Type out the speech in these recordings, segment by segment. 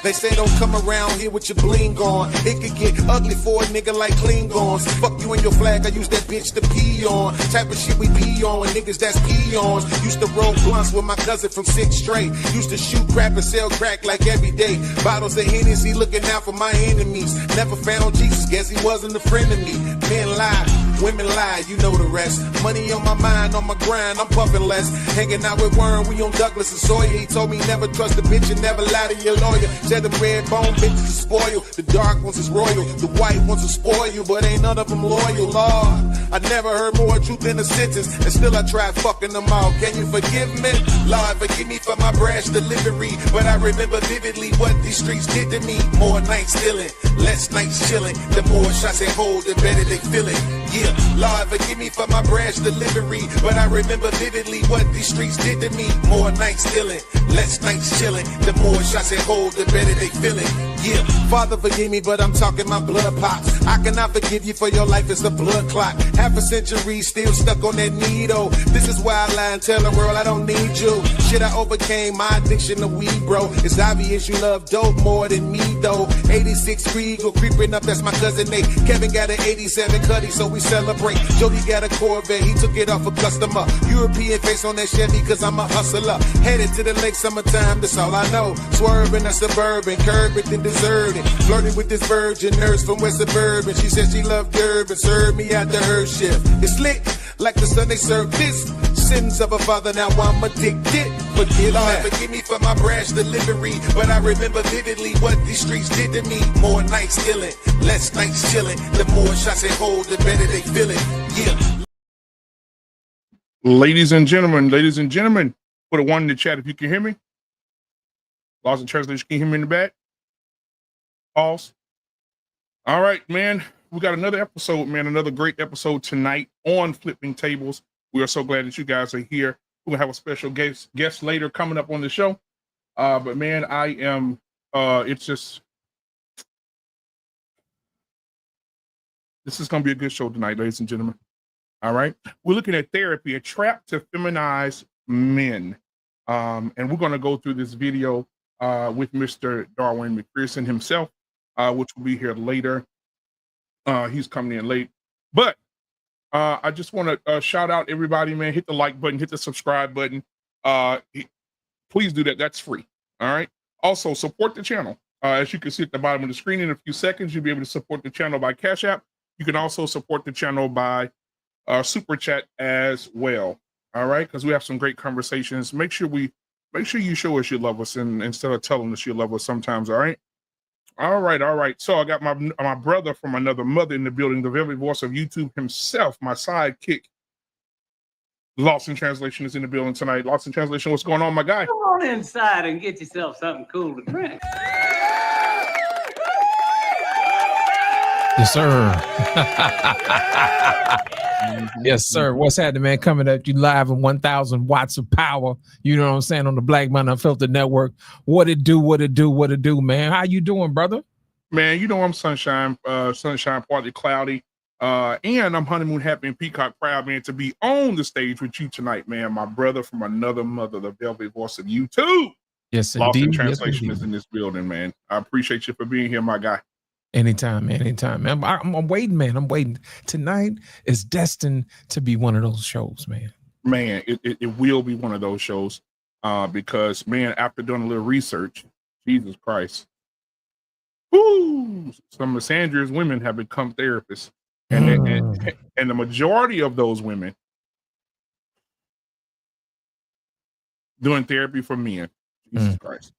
They say don't come around here with your bling on. It could get ugly for a nigga like Klingons. Fuck you and your flag, I use that bitch to pee on. Type of shit we pee on with niggas that's peons. Used to roll blunts with my cousin from 6th straight. Used to shoot crap and sell crack like every day. Bottles of Hennessy looking out for my enemies. Never found Jesus, guess he wasn't a friend of me. Men lie, women lie, you know the rest. Money on my mind, on my grind, I'm puffing less. Hanging out with Warren, we on Douglas and Sawyer. He told me never trust a bitch and never lie to your lawyer. Said the red bone bitches are spoiled. The dark ones is royal. The white ones will spoil you, but ain't none of them loyal, Lord. I never heard more truth in a sentence, and still I tried fucking them all. Can you forgive me? Lord, forgive me for my brash delivery, but I remember vividly what these streets did to me. More nights stealing, less nights chilling. The more shots they hold, the better they feel it. Yeah, Lord, forgive me for my brash delivery, but I remember vividly what these streets did to me. More nights stealing, less nights chilling. The more shots they hold, the better they feel it. Yeah, Father, forgive me, but I'm talking my blood pops. I cannot forgive you for your life, it's a blood clot. Half a century still stuck on that needle. This is why I lie and tell the world I don't need you. Shit, I overcame my addiction to weed, bro. It's obvious you love dope more than me, though. 86 Regal creeping up, that's my cousin Nate. Kevin got an 87 Cuddy, so we celebrate. Jody got a Corvette, he took it off a customer. European face on that Chevy, cause I'm a hustler. Headed to the lake, summertime, that's all I know. Swerving a Suburban, curb it and deserted it. Flirting with this virgin nurse from West Suburban. She said she loved Durban, served me after her shift. It's lit, like the Sunday service. Sins of a father, now I'm addicted. Forgive me for my brash delivery, but I remember vividly what these streets did to me. More nights stealing, less nights chilling. The more shots they hold, the better they feel it. Yeah. Ladies and gentlemen, put a 1 in the chat if you can hear me. Lost in translation, can you hear me in the back? Pause. All right, man. We got another episode, man. Another great episode tonight on Flipping Tables. We are so glad that you guys are here. We're gonna have a special guest later coming up on the show. But man, I am it's just this is gonna be a good show tonight, ladies and gentlemen. All right. We're looking at therapy, a trap to feminize men. And we're gonna go through this video with Mr. Darwin McPherson himself, which will be here later. He's coming in late. But I just want to shout out everybody, man. Hit the like button, hit the subscribe button. Please do that. That's free. All right. Also, support the channel. As you can see at the bottom of the screen, in a few seconds, you'll be able to support the channel by Cash App. You can also support the channel by Super Chat as well. All right. Because we have some great conversations. Make sure you show us you love us, and instead of telling us you love us sometimes. All right. All right. So I got my brother from another mother in the building, the very voice of YouTube himself, my sidekick. Lost in Translation is in the building tonight. Lost in Translation, what's going on, my guy? Come on inside and get yourself something cool to drink. Yes, sir. Yes, sir. What's happening, man? Coming at you live in 1,000 watts of power. You know what I'm saying? On the Black Man Unfiltered Network. What it do, man? How you doing, brother? Man, you know I'm sunshine, partly cloudy. And I'm honeymoon happy and peacock proud, man, to be on the stage with you tonight, man. My brother from another mother, the velvet voice of YouTube. Yes, Lost in indeed. Translation yes, is in this building, man. I appreciate you for being here, my guy. Anytime, man. I'm waiting, man. I'm waiting. Tonight is destined to be one of those shows, man. Man, it will be one of those shows because, man, after doing a little research, Jesus Christ, whoo, some of Sandra's women have become therapists. And the majority of those women doing therapy for men. Jesus Christ.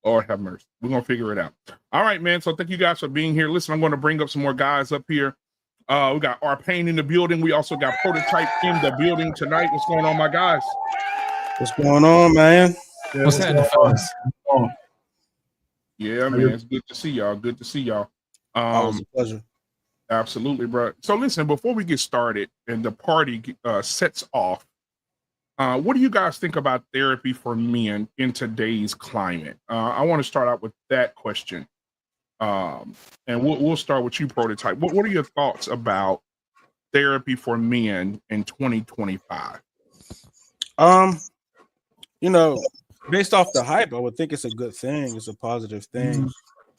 Lord have mercy. We're going to figure it out. All right, man. So thank you guys for being here. Listen, I'm going to bring up some more guys up here. We got our Pain in the building. We also got Prototype in the building tonight. What's going on, my guys? What's going on, man? Yeah, what's happening, fellas? Yeah, man. It's good to see y'all. Good to see y'all. Always a pleasure. Absolutely, bro. So listen, before we get started and the party sets off, what do you guys think about therapy for men in today's climate? I want to start out with that question. And we'll start with you, Prototype. What are your thoughts about therapy for men in 2025? You know, based off the hype, I would think it's a good thing. It's a positive thing.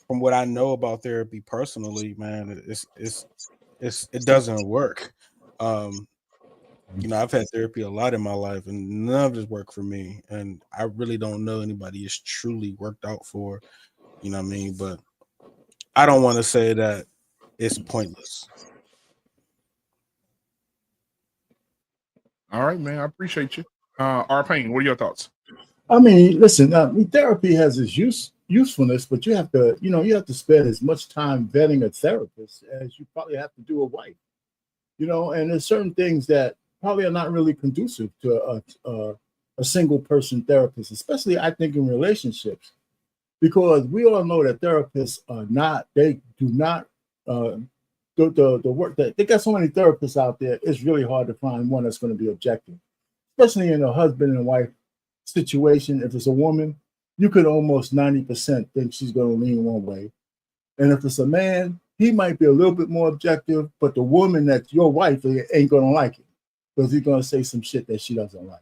From what I know about therapy personally, man, it doesn't work. You know, I've had therapy a lot in my life, and none of this worked for me. And I really don't know anybody it's truly worked out for. You know what I mean? But I don't want to say that it's pointless. All right, man. I appreciate you. R-Pain, what are your thoughts? I mean, listen, therapy has its usefulness, but you have to, you have to spend as much time vetting a therapist as you probably have to do a wife. And there's certain things that probably are not really conducive to a single person therapist, especially I think in relationships, because we all know that therapists are not, they do not, the work that they got so many therapists out there, it's really hard to find one that's going to be objective, especially in a husband and wife situation. If it's a woman, you could almost 90% think she's going to lean one way. And if it's a man, he might be a little bit more objective, but the woman that's your wife ain't going to like it because he's going to say some shit that she doesn't like.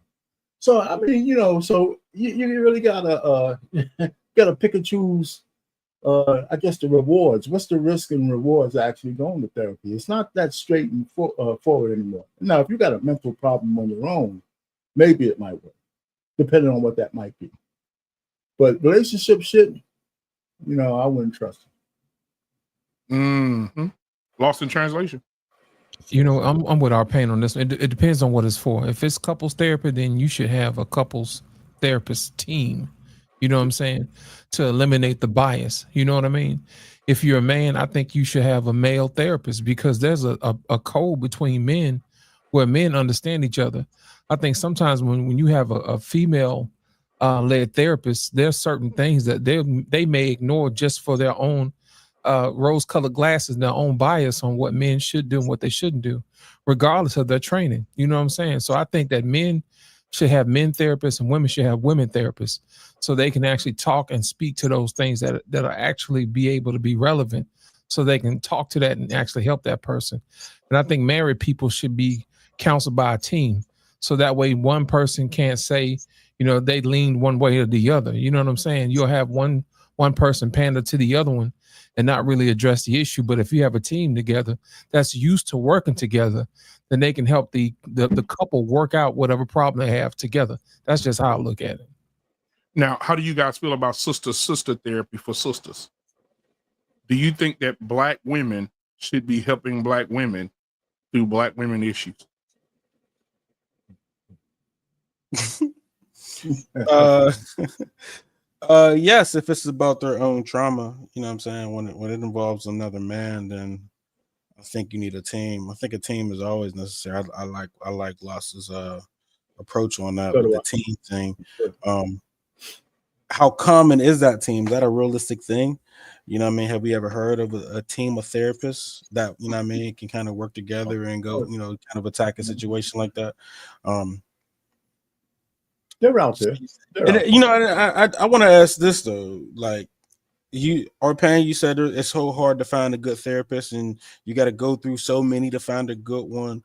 So, I mean, so you really got to pick and choose, I guess, the rewards. What's the risk and rewards actually going to therapy? It's not that straight and forward anymore. Now, if you got a mental problem on your own, maybe it might work, depending on what that might be. But relationship shit, I wouldn't trust it. Mm-hmm. Lost in translation. I'm with R-Pain on this. It depends on what it's for. If it's couples therapy, then you should have a couples therapist team. You know what I'm saying? To eliminate the bias. You know what I mean? If you're a man, I think you should have a male therapist because there's a code between men where men understand each other. I think sometimes when you have a female led therapist, there's certain things that they may ignore just for their own rose-colored glasses, their own bias on what men should do and what they shouldn't do, regardless of their training. You know what I'm saying? So I think that men should have men therapists and women should have women therapists so they can actually talk and speak to those things that are actually be able to be relevant so they can talk to that and actually help that person. And I think married people should be counseled by a team. So that way one person can't say, they lean one way or the other. You know what I'm saying? You'll have one person pander to the other one and not really address the issue. But if you have a team together that's used to working together, then they can help the couple work out whatever problem they have together. That's just how I look at it. Now, how do you guys feel about sister therapy for sisters? Do you think that Black women should be helping Black women through Black women issues? Yes, if it's about their own trauma, you know what I'm saying? When it involves another man, then I think you need a team. I think a team is always necessary. I like Loss's approach on that with the team thing. How common is that team? Is that a realistic thing? You know what I mean? Have we ever heard of a team of therapists that, you know what I mean, can kind of work together and go, kind of attack a situation like that? They're out there. I want to ask this though, like R-Pain, you said it's so hard to find a good therapist and you got to go through so many to find a good one.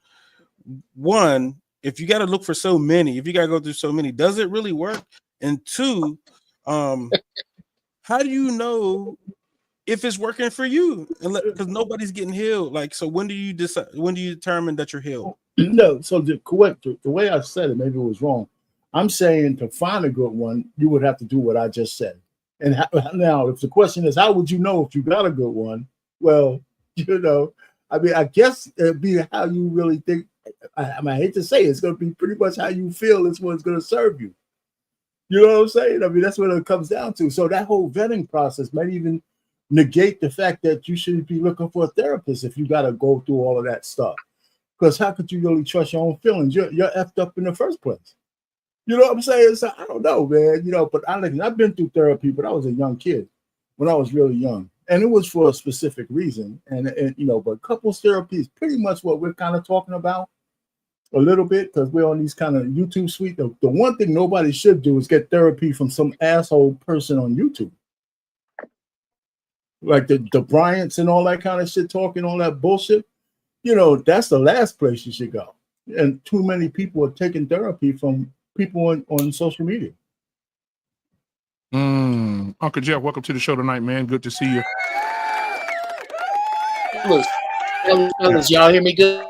One, if you got to look for so many, if you got to go through so many, does it really work? And two, how do you know if it's working for you? Because nobody's getting healed. Like, so when do you decide? When do you determine that you're healed? No. So the way I said it, maybe it was wrong. I'm saying to find a good one, you would have to do what I just said. And now, if the question is, how would you know if you got a good one? Well, I guess it'd be how you really think. I hate to say it, it's going to be pretty much how you feel is what's going to serve you. You know what I'm saying? I mean, that's what it comes down to. So that whole vetting process might even negate the fact that you should be looking for a therapist if you got to go through all of that stuff. Because how could you really trust your own feelings? You're effed up in the first place. You know what I'm saying? So I don't know, man. But I've been through therapy, but I was a young kid when I was really young. And it was for a specific reason. And but couples therapy is pretty much what we're kind of talking about a little bit because we're on these kind of YouTube suite. The one thing nobody should do is get therapy from some asshole person on YouTube. Like the Bryants and all that kind of shit, talking all that bullshit. That's the last place you should go. And too many people are taking therapy from people on social media. Uncle Jeff, welcome to the show tonight, man. Good to see you. Fellas, y'all hear me good?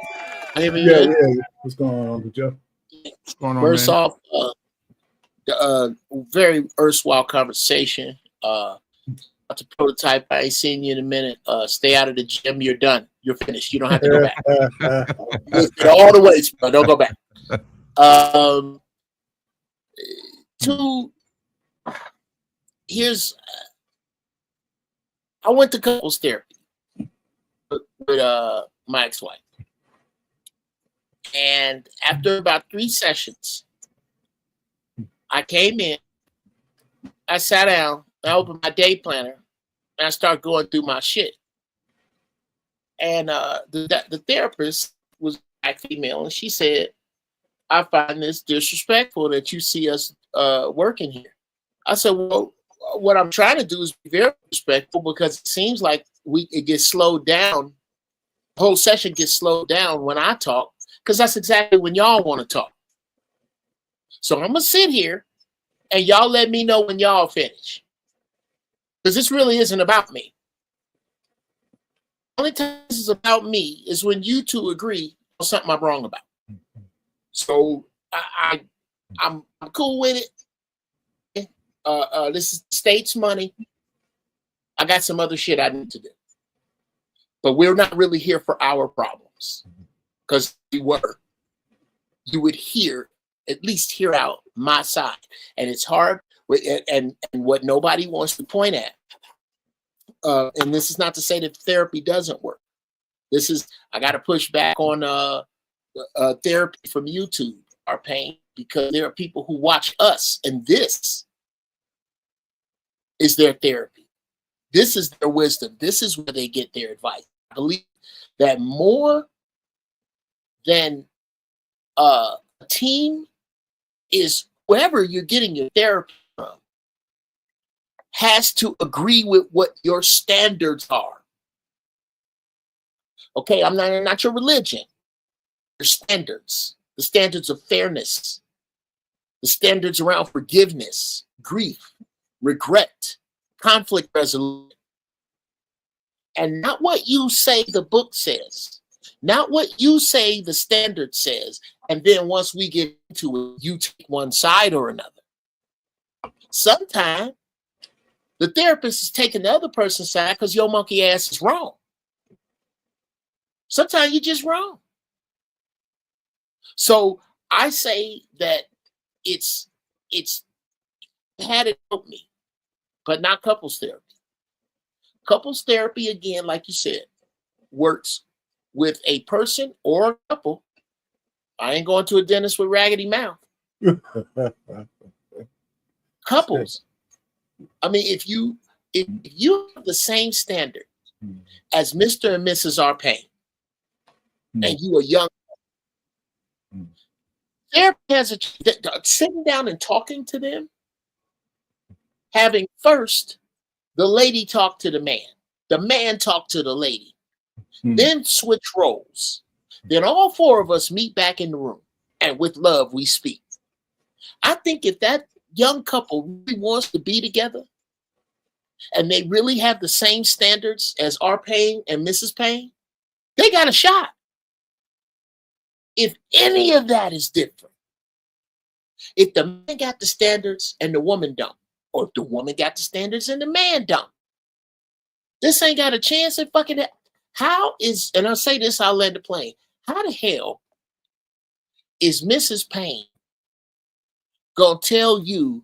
Hear me Yeah, good? yeah. What's going on, Uncle Jeff? What's going on, First man? off, very erstwhile conversation. About to prototype. I ain't seen you in a minute. Stay out of the gym. You're done. You're finished. You don't have to go back. All the ways, bro. Don't go back. I went to couples therapy with my ex-wife. And after about 3 sessions, I came in, I sat down, I opened my day planner, and I started going through my shit. And the therapist was a black female, and she said, I find this disrespectful that you see us working here. I said, well, what I'm trying to do is be very respectful, because it seems like it gets slowed down. The whole session gets slowed down when I talk, because that's exactly when y'all want to talk. So I'm going to sit here and y'all let me know when y'all finish. Because this really isn't about me. The only time this is about me is when you two agree on something I'm wrong about. So I'm cool with it. This is the state's money. I got some other shit I need to do. But we're not really here for our problems. Because if we were, you would at least hear out my side. And it's hard, and what nobody wants to point at. And this is not to say that therapy doesn't work. I got to push back on therapy from YouTube, our pain, because there are people who watch us, and this is their therapy. This is their wisdom. This is where they get their advice. I believe that more than a team is whoever you're getting your therapy from has to agree with what your standards are. Okay, I'm not your religion. Your standards, the standards of fairness, the standards around forgiveness, grief, regret, conflict resolution. And not what you say the book says, not what you say the standard says, and then once we get into it, you take one side or another. Sometimes the therapist is taking the other person's side because your monkey ass is wrong. Sometimes you're just wrong. So I say that it's had it help me, but not couples therapy. Couples therapy, again, like you said, works with a person or a couple. I ain't going to a dentist with raggedy mouth. Couples. I mean, if you have the same standard as Mr. and Mrs. Arpain, and you are young, therapy has sitting down and talking to them, having first the lady talk to the man talk to the lady, then switch roles. Then all 4 of us meet back in the room, and with love we speak. I think if that young couple really wants to be together, and they really have the same standards as our Payne and Mrs. Payne, they got a shot. If any of that is different, if the man got the standards and the woman don't, or if the woman got the standards and the man don't, this ain't got a chance at fucking that. How is, and I'll say this, I'll land the plane. How the hell is Mrs. Payne gonna tell you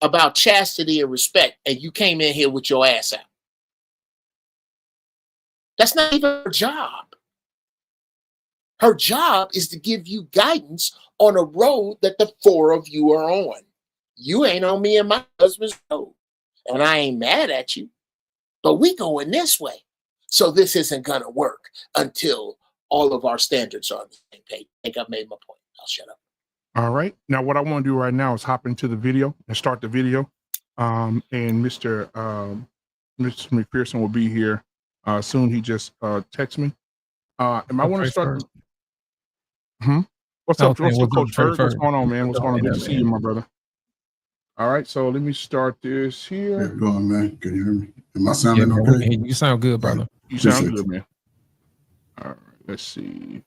about chastity and respect, and you came in here with your ass out? That's not even her job. Her job is to give you guidance on a road that the 4 of you are on. You ain't on me and my husband's road, and I ain't mad at you, but we going this way. So this isn't gonna work until all of our standards are on the same page. I think I've made my point. I'll shut up. All right. Now, what I want to do right now is hop into the video and start the video. And Mr. McPherson will be here soon. He just texted me. And I want to start. What's up, Coach Ferg? What's going on, man? What's going on? Good to see you, my brother. All right, so let me start this How here. you doing, man? Can you hear me? Am I Yeah, sounding man, okay? you sound good, brother. You sound Appreciate good, you. man. All right, let's see.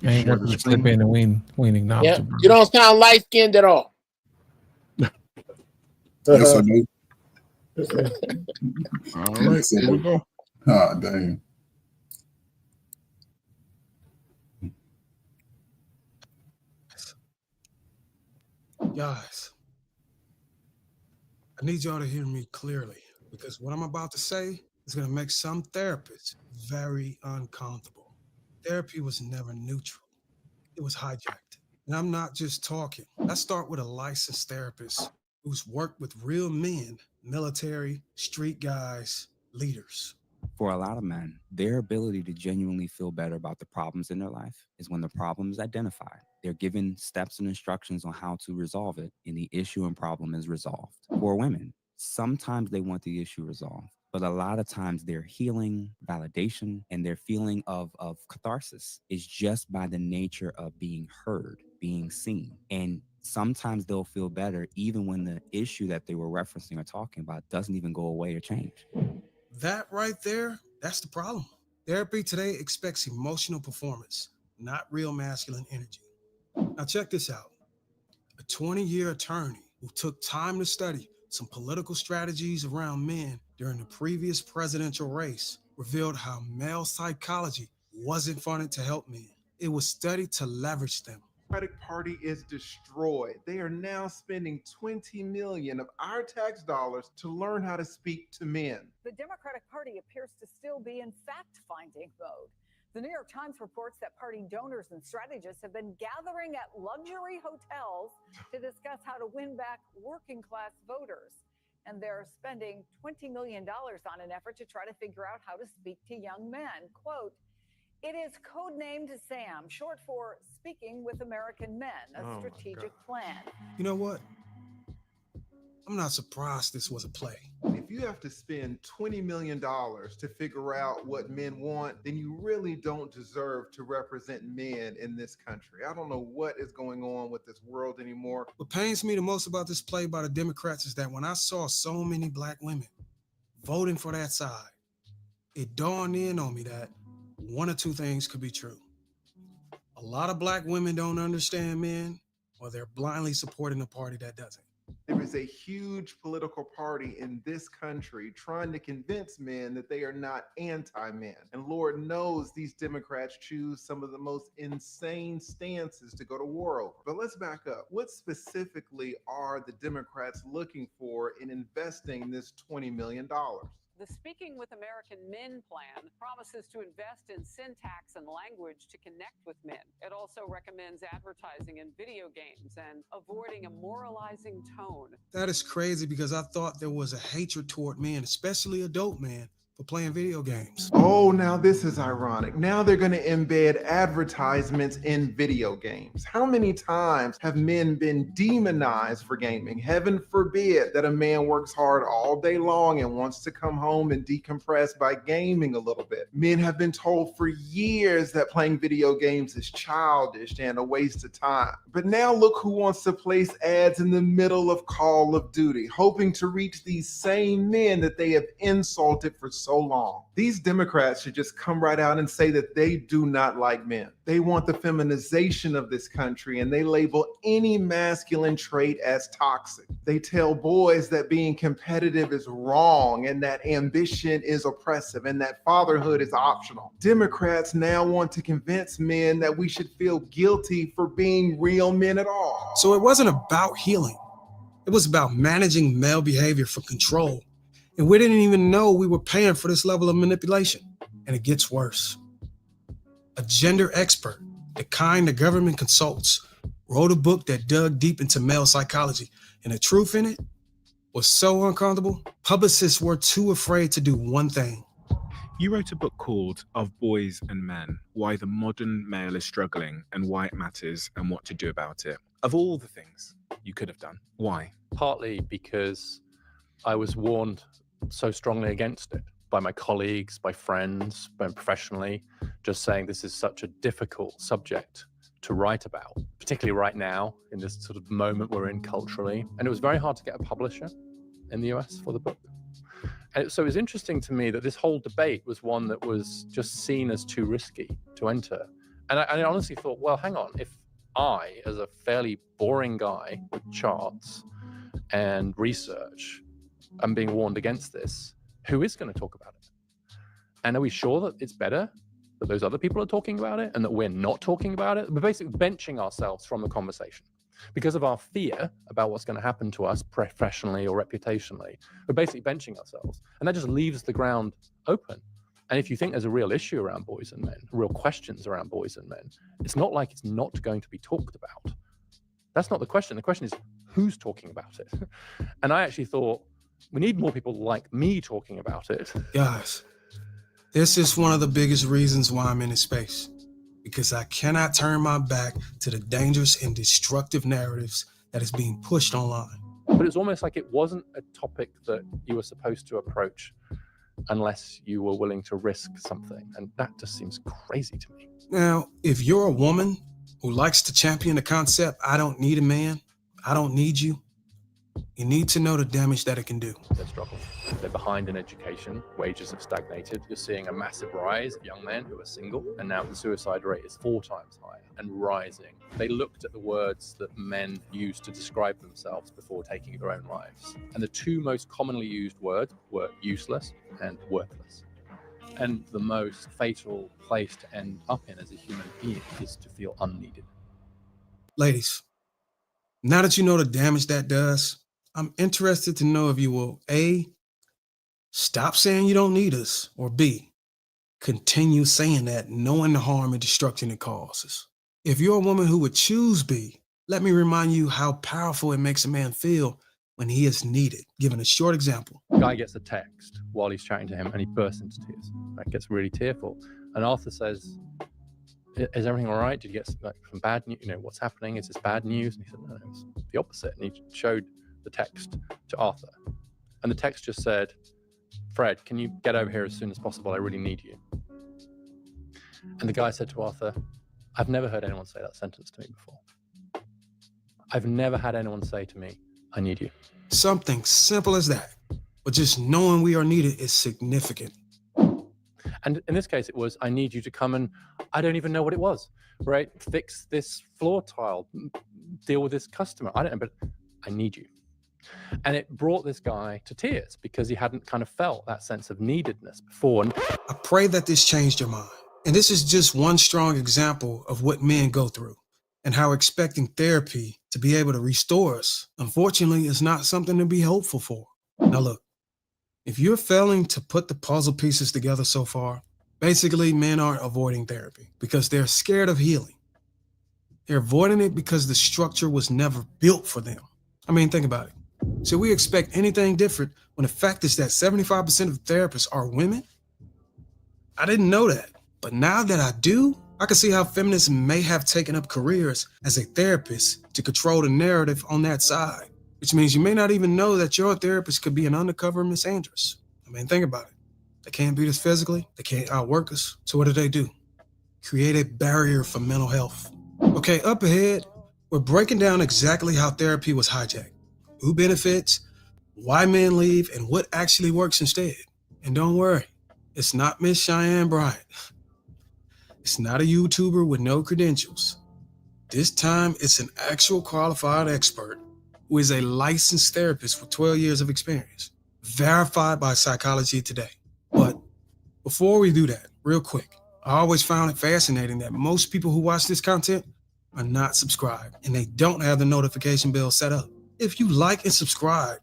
I ain't Share want the to slip screen. in and we ain't acknowledge Yeah, it. you don't sound light skinned at all. Yes, I do. All right, Yes, I here we do. go. Ah, dang. Guys, I need y'all to hear me clearly because what I'm about to say is going to make some therapists very uncomfortable. Therapy was never neutral, it was hijacked. And I'm not just talking. Let's start with a licensed therapist who's worked with real men, military, street guys, leaders. For a lot of men, their ability to genuinely feel better about the problems in their life is when the problem is identified. They're given steps and instructions on how to resolve it, and the issue and problem is resolved. For women, sometimes they want the issue resolved, but a lot of times their healing, validation, and their feeling of catharsis is just by the nature of being heard, being seen. And sometimes they'll feel better even when the issue that they were referencing or talking about doesn't even go away or change. That right there, that's the problem. Therapy today expects emotional performance, not real masculine energy. Now, check this out. A 20-year attorney who took time to study some political strategies around men during the previous presidential race revealed how male psychology wasn't funded to help men. It was studied to leverage them. Democratic Party is destroyed. They are now spending $20 million of our tax dollars to learn how to speak to men. The Democratic Party appears to still be in fact-finding mode. The New York Times reports that party donors and strategists have been gathering at luxury hotels to discuss how to win back working-class voters. And they're spending $20 million on an effort to try to figure out how to speak to young men. Quote, "It is codenamed SAM, short for Speaking with American Men, a strategic plan." You know what? I'm not surprised this was a play. If you have to spend $20 million to figure out what men want, then you really don't deserve to represent men in this country. I don't know what is going on with this world anymore. What pains me the most about this play by the Democrats is that when I saw so many black women voting for that side, it dawned in on me that one or two things could be true. A lot of black women don't understand men, or they're blindly supporting a party that doesn't. There is a huge political party in this country trying to convince men that they are not anti-men. And Lord knows these Democrats choose some of the most insane stances to go to war over. But let's back up. What specifically are the Democrats looking for in investing this $20 million? The Speaking with American Men plan promises to invest in syntax and language to connect with men. It also recommends advertising in video games and avoiding a moralizing tone. That is crazy because I thought there was a hatred toward men, especially adult men, for playing video games. Oh, now this is ironic. Now they're going to embed advertisements in video games. How many times have men been demonized for gaming? Heaven forbid that a man works hard all day long and wants to come home and decompress by gaming a little bit. Men have been told for years that playing video games is childish and a waste of time. But now look who wants to place ads in the middle of Call of Duty, hoping to reach these same men that they have insulted for so long. These Democrats should just come right out and say that they do not like men. They want the feminization of this country, and they label any masculine trait as toxic. They tell boys that being competitive is wrong and that ambition is oppressive and that fatherhood is optional. Democrats now want to convince men that we should feel guilty for being real men at all. So it wasn't about healing. It was about managing male behavior for control. And we didn't even know we were paying for this level of manipulation. And it gets worse. A gender expert, the kind the government consults, wrote a book that dug deep into male psychology. And the truth in it was so uncomfortable, publicists were too afraid to do one thing. You wrote a book called Of Boys and Men, Why the Modern Male is Struggling and Why It Matters and What to Do About It. Of all the things you could have done, why? Partly because I was warned so strongly against it by my colleagues, by friends, by professionally, just saying this is such a difficult subject to write about, particularly right now in this sort of moment we're in culturally. And it was very hard to get a publisher in the US for the book. And so it was interesting to me that this whole debate was one that was just seen as too risky to enter. And I honestly thought, well, hang on, if I, as a fairly boring guy with charts and research, am being warned against this, who is going to talk about it? And are we sure that it's better that those other people are talking about it and that we're not talking about it? We're basically benching ourselves from the conversation because of our fear about what's going to happen to us professionally or reputationally. We're basically benching ourselves, and that just leaves the ground open. And if you think there's a real issue around boys and men, real questions around boys and men, it's not like it's not going to be talked about. That's not the question. The question is, who's talking about it? And I actually thought, we need more people like me talking about it. Guys, this is one of the biggest reasons why I'm in this space, because I cannot turn my back to the dangerous and destructive narratives that is being pushed online. But it's almost like it wasn't a topic that you were supposed to approach unless you were willing to risk something. And that just seems crazy to me. Now, if you're a woman who likes to champion the concept, I don't need a man, I don't need you, you need to know the damage that it can do. They're struggling. They're behind in education. Wages have stagnated. You're seeing a massive rise of young men who are single, and now the suicide rate is 4 times higher and rising. They looked at the words that men used to describe themselves before taking their own lives. And the 2 most commonly used words were useless and worthless. And the most fatal place to end up in as a human being is to feel unneeded. Ladies, now that you know the damage that does, I'm interested to know if you will A, stop saying you don't need us, or B, continue saying that knowing the harm and destruction it causes. If you're a woman who would choose B, let me remind you how powerful it makes a man feel when he is needed. Given a short example. Guy gets a text while he's chatting to him and he bursts into tears. That gets really tearful. And Arthur says, is everything all right? Did you get some bad news? You know, what's happening? Is this bad news? And he said, no, it's the opposite. And he showed the text to Arthur. And the text just said, Fred, can you get over here as soon as possible? I really need you. And the guy said to Arthur, I've never heard anyone say that sentence to me before. I've never had anyone say to me, I need you. Something simple as that. But just knowing we are needed is significant. And in this case, it was, I need you to come and, I don't even know what it was, right? Fix this floor tile, deal with this customer. I don't know, but I need you. And it brought this guy to tears because he hadn't kind of felt that sense of neededness before. And I pray that this changed your mind. And this is just one strong example of what men go through and how expecting therapy to be able to restore us, unfortunately, is not something to be hopeful for. Now look, if you're failing to put the puzzle pieces together so far, basically men aren't avoiding therapy because they're scared of healing. They're avoiding it because the structure was never built for them. I mean, think about it. Should we expect anything different when the fact is that 75% of therapists are women? I didn't know that, but now that I do, I can see how feminists may have taken up careers as a therapist to control the narrative on that side, which means you may not even know that your therapist could be an undercover misandrous. I mean, think about it. They can't beat us physically, they can't outwork us, so what do? Create a barrier for mental health. Okay, up ahead, we're breaking down exactly how therapy was hijacked, who benefits, why men leave, and what actually works instead. And don't worry, it's not Miss Cheyenne Bryant. It's not a YouTuber with no credentials. This time, it's an actual qualified expert who is a licensed therapist with 12 years of experience, verified by Psychology Today. But before we do that, real quick, I always found it fascinating that most people who watch this content are not subscribed and they don't have the notification bell set up. If you like and subscribe,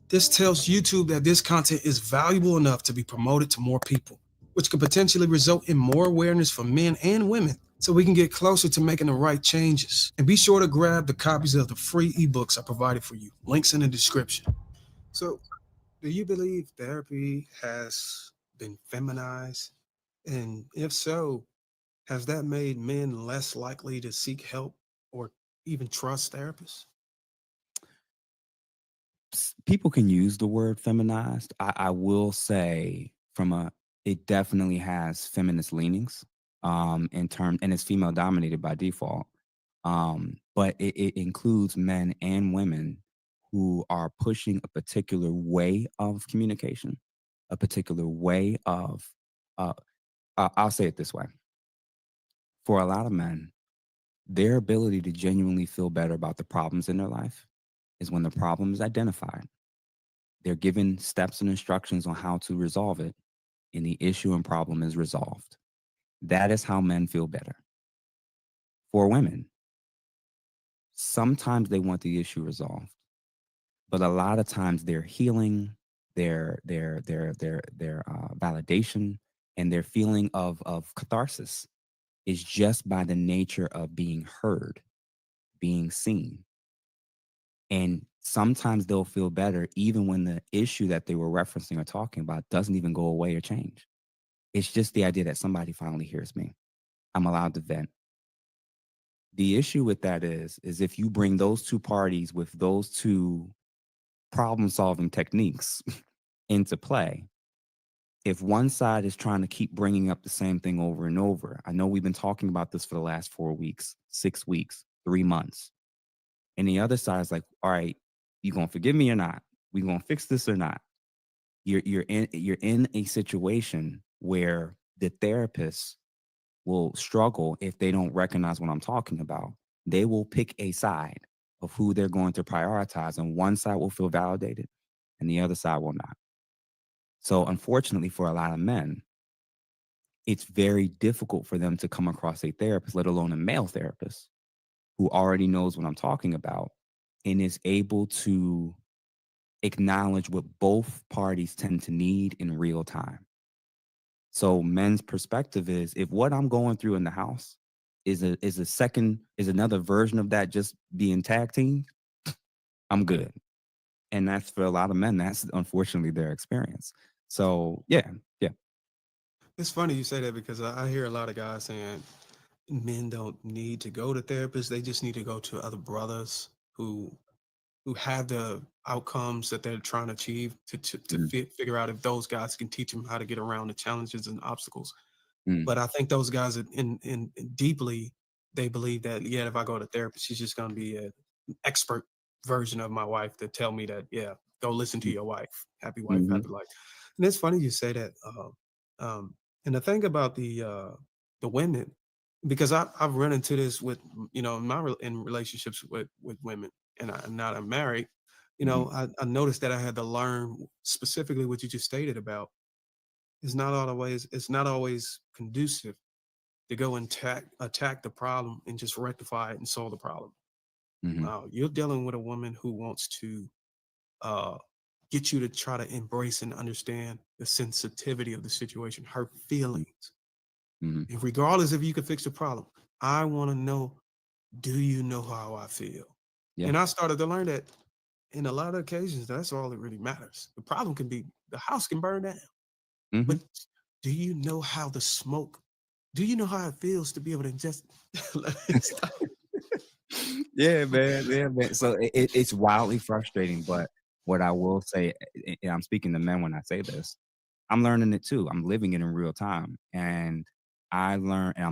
this tells YouTube that this content is valuable enough to be promoted to more people, which could potentially result in more awareness for men and women so we can get closer to making the right changes. And be sure to grab the copies of the free ebooks I provided for you. Links in the description. So, do you believe therapy has been feminized? And if so, has that made men less likely to seek help or even trust therapists? People can use the word feminized. I will say it definitely has feminist leanings and it's female dominated by default. But it includes men and women who are pushing a particular way of communication, a particular way of, I'll say it this way. For a lot of men, their ability to genuinely feel better about the problems in their life is when the problem is identified. They're given steps and instructions on how to resolve it, and the issue and problem is resolved. That is how men feel better. For women, sometimes they want the issue resolved, but a lot of times their healing, their validation, and their feeling of catharsis is just by the nature of being heard, being seen. And sometimes they'll feel better even when the issue that they were referencing or talking about doesn't even go away or change. It's just the idea that somebody finally hears me. I'm allowed to vent. The issue with that is if you bring those two parties with those two problem-solving techniques into play, if one side is trying to keep bringing up the same thing over and over, I know we've been talking about this for the last 4 weeks, 6 weeks, 3 months. And the other side is like, all right, you gonna forgive me or not? We gonna fix this or not? You're in a situation where the therapist will struggle if they don't recognize what I'm talking about. They will pick a side of who they're going to prioritize, and one side will feel validated and the other side will not. So unfortunately for a lot of men, it's very difficult for them to come across a therapist, let alone a male therapist, who already knows what I'm talking about and is able to acknowledge what both parties tend to need in real time. So men's perspective is, if what I'm going through in the house is another version of that just being tag team, I'm good. And that's, for a lot of men, that's unfortunately their experience. So yeah. It's funny you say that, because I hear a lot of guys saying men don't need to go to therapists. They just need to go to other brothers who have the outcomes that they're trying to achieve to figure out if those guys can teach them how to get around the challenges and obstacles. But I think those guys in deeply, they believe that, yeah, if I go to therapy, she's just going to be an expert version of my wife to tell me that, yeah, go listen to your wife. Happy wife, happy life. And it's funny you say that. And the thing about the women, because I've run into this with, in relationships with women, and now I'm married, I noticed that I had to learn specifically what you just stated about. It's not always conducive to go and attack the problem and just rectify it and solve the problem. You're dealing with a woman who wants to get you to try to embrace and understand the sensitivity of the situation, her feelings. And regardless if you can fix the problem, I want to know, do you know how I feel? And I started to learn that in a lot of occasions, that's all that really matters. The problem can be, the house can burn down. But do you know how the smoke, do you know how it feels to be able to just let it stop? Yeah, man. So it's wildly frustrating, but what I will say, and I'm speaking to men when I say this, I'm learning it too. I'm living it in real time. And learned and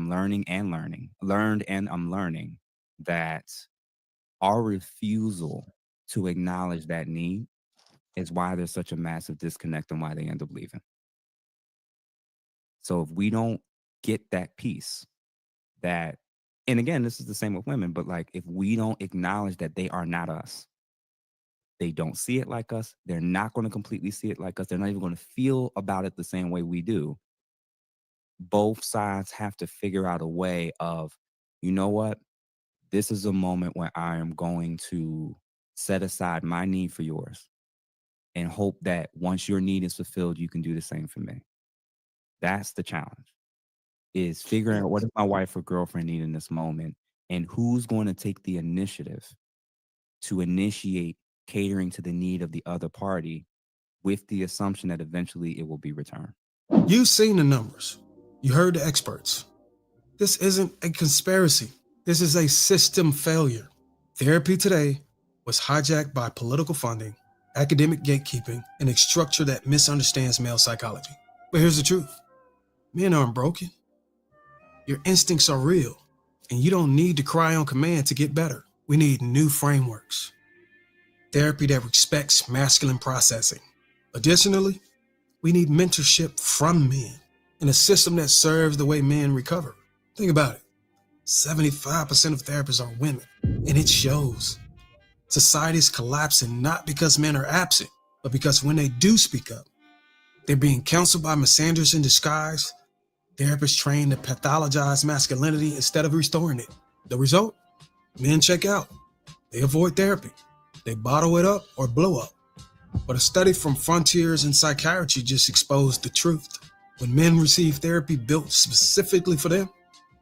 I'm learning that our refusal to acknowledge that need is why there's such a massive disconnect and why they end up leaving. So if we don't get that piece, that, and again, this is the same with women, but like, if we don't acknowledge that they are not us, they don't see it like us, they're not going to completely see it like us, they're not even going to feel about it the same way we do. Both sides have to figure out a way of, you know what, this is a moment where I am going to set aside my need for yours and hope that once your need is fulfilled, you can do the same for me. That's the challenge, is figuring out what does my wife or girlfriend need in this moment, and who's going to take the initiative to initiate catering to the need of the other party with the assumption that eventually it will be returned. You've seen the numbers. You heard the experts. This isn't a conspiracy. This is a system failure. Therapy today was hijacked by political funding, academic gatekeeping, and a structure that misunderstands male psychology. But here's the truth. Men aren't broken. Your instincts are real. And you don't need to cry on command to get better. We need new frameworks. Therapy that respects masculine processing. Additionally, we need mentorship from men in a system that serves the way men recover. Think about it. 75% of therapists are women, and it shows. Society is collapsing not because men are absent, but because when they do speak up, they're being counseled by misanders in disguise. Therapists trained to pathologize masculinity instead of restoring it. The result? Men check out. They avoid therapy. They bottle it up or blow up. But a study from Frontiers in Psychiatry just exposed the truth. When men receive therapy built specifically for them,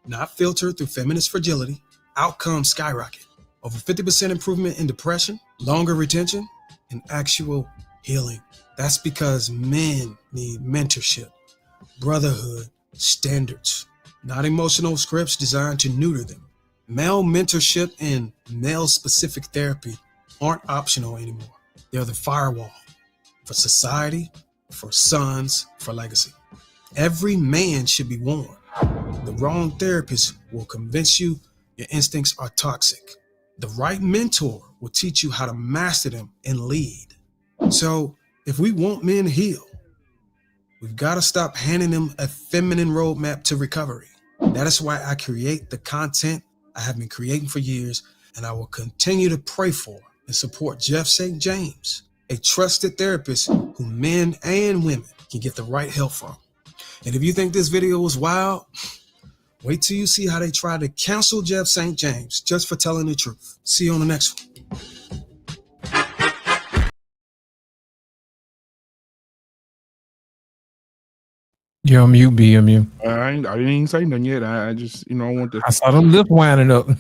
not filtered through feminist fragility, outcomes skyrocket. Over 50% improvement in depression, longer retention, and actual healing. That's because men need mentorship, brotherhood, standards, not emotional scripts designed to neuter them. Male mentorship and male-specific therapy aren't optional anymore. They're the firewall for society, for sons, for legacy. Every man should be warned. The wrong therapist will convince you your instincts are toxic. The right mentor will teach you how to master them and lead. So if we want men to heal, we've got to stop handing them a feminine roadmap to recovery. That is why I create the content I have been creating for years, and I will continue to pray for and support Jeff St. James, a trusted therapist who men and women can get the right help from. And if you think this video was wild, wait till you see how they try to cancel Jeff St. James just for telling the truth. See you on the next one. You're on mute, B. I'm mute. I didn't even say nothing yet. I just, I want to. I saw them lips winding up. They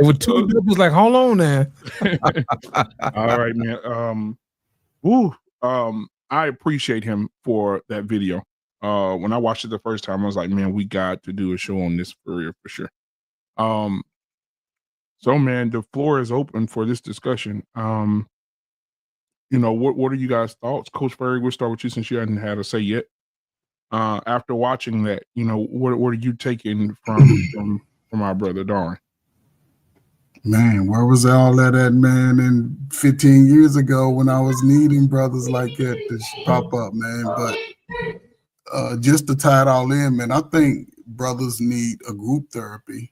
were two lips like, hold on now. All right, man. I appreciate him for that video. When I watched it the first time, I was like, man, we got to do a show on this for sure. So man, the floor is open for this discussion. What are you guys' thoughts? Coach Ferry, we'll start with you since you hadn't had a say yet. After watching that, what are you taking from our brother Darren? Man, where was all that at, man? And 15 years ago when I was needing brothers like that to pop up, man. But just to tie it all in, man, I think brothers need a group therapy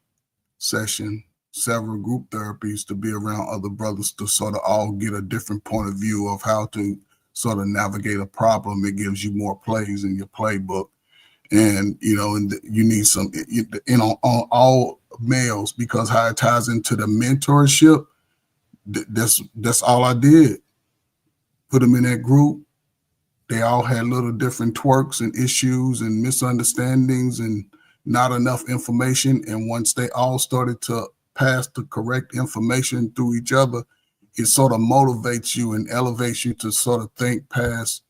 session, several group therapies to be around other brothers to sort of all get a different point of view of how to sort of navigate a problem. It gives you more plays in your playbook. And, you need some, on all males, because how it ties into the mentorship, that's all I did. Put them in that group. They all had little different twerks and issues and misunderstandings and not enough information. And once they all started to pass the correct information through each other, it sort of motivates you and elevates you to sort of think past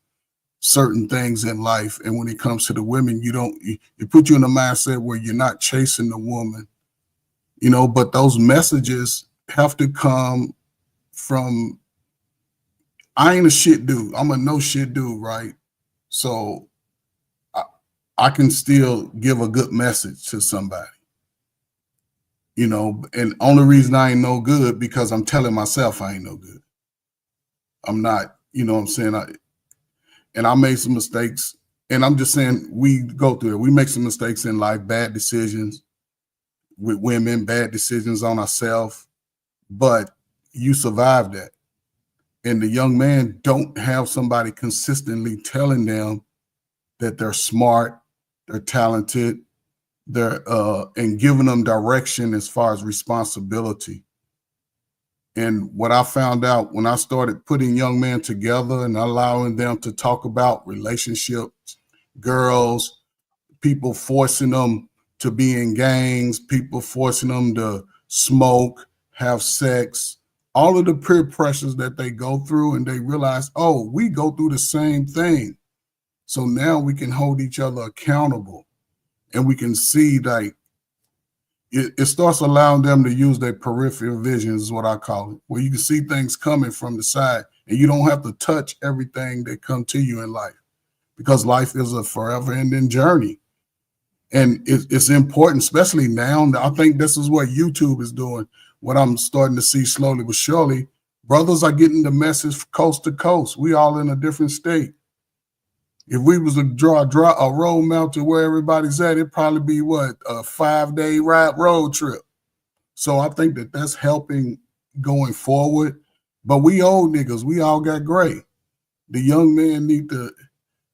certain things in life. And when it comes to the women, it put you in a mindset where you're not chasing the woman, but those messages have to come from, I ain't a shit dude. I'm a no shit dude, right? So I can still give a good message to somebody, and only reason I ain't no good because I'm telling myself I ain't no good. I'm not, what I'm saying? And I made some mistakes, and I'm just saying we go through it. We make some mistakes in life, bad decisions with women, bad decisions on ourselves, but you survive that. And the young man don't have somebody consistently telling them that they're smart, they're talented, and giving them direction as far as responsibility. And what I found out when I started putting young men together and allowing them to talk about relationships, girls, people forcing them to be in gangs, people forcing them to smoke, have sex, all of the peer pressures that they go through, and they realize, oh, we go through the same thing. So now we can hold each other accountable, and we can see like it starts allowing them to use their peripheral vision, is what I call it, where you can see things coming from the side, and you don't have to touch everything that come to you in life, because life is a forever ending journey. And it's important, especially now. I think this is what YouTube is doing. What I'm starting to see slowly but surely, brothers are getting the message coast to coast. We all in a different state. If we was to draw a road map to where everybody's at, it'd probably be what, a 5-day road trip. So I think that that's helping going forward. But we old niggas, we all got gray. The young men need to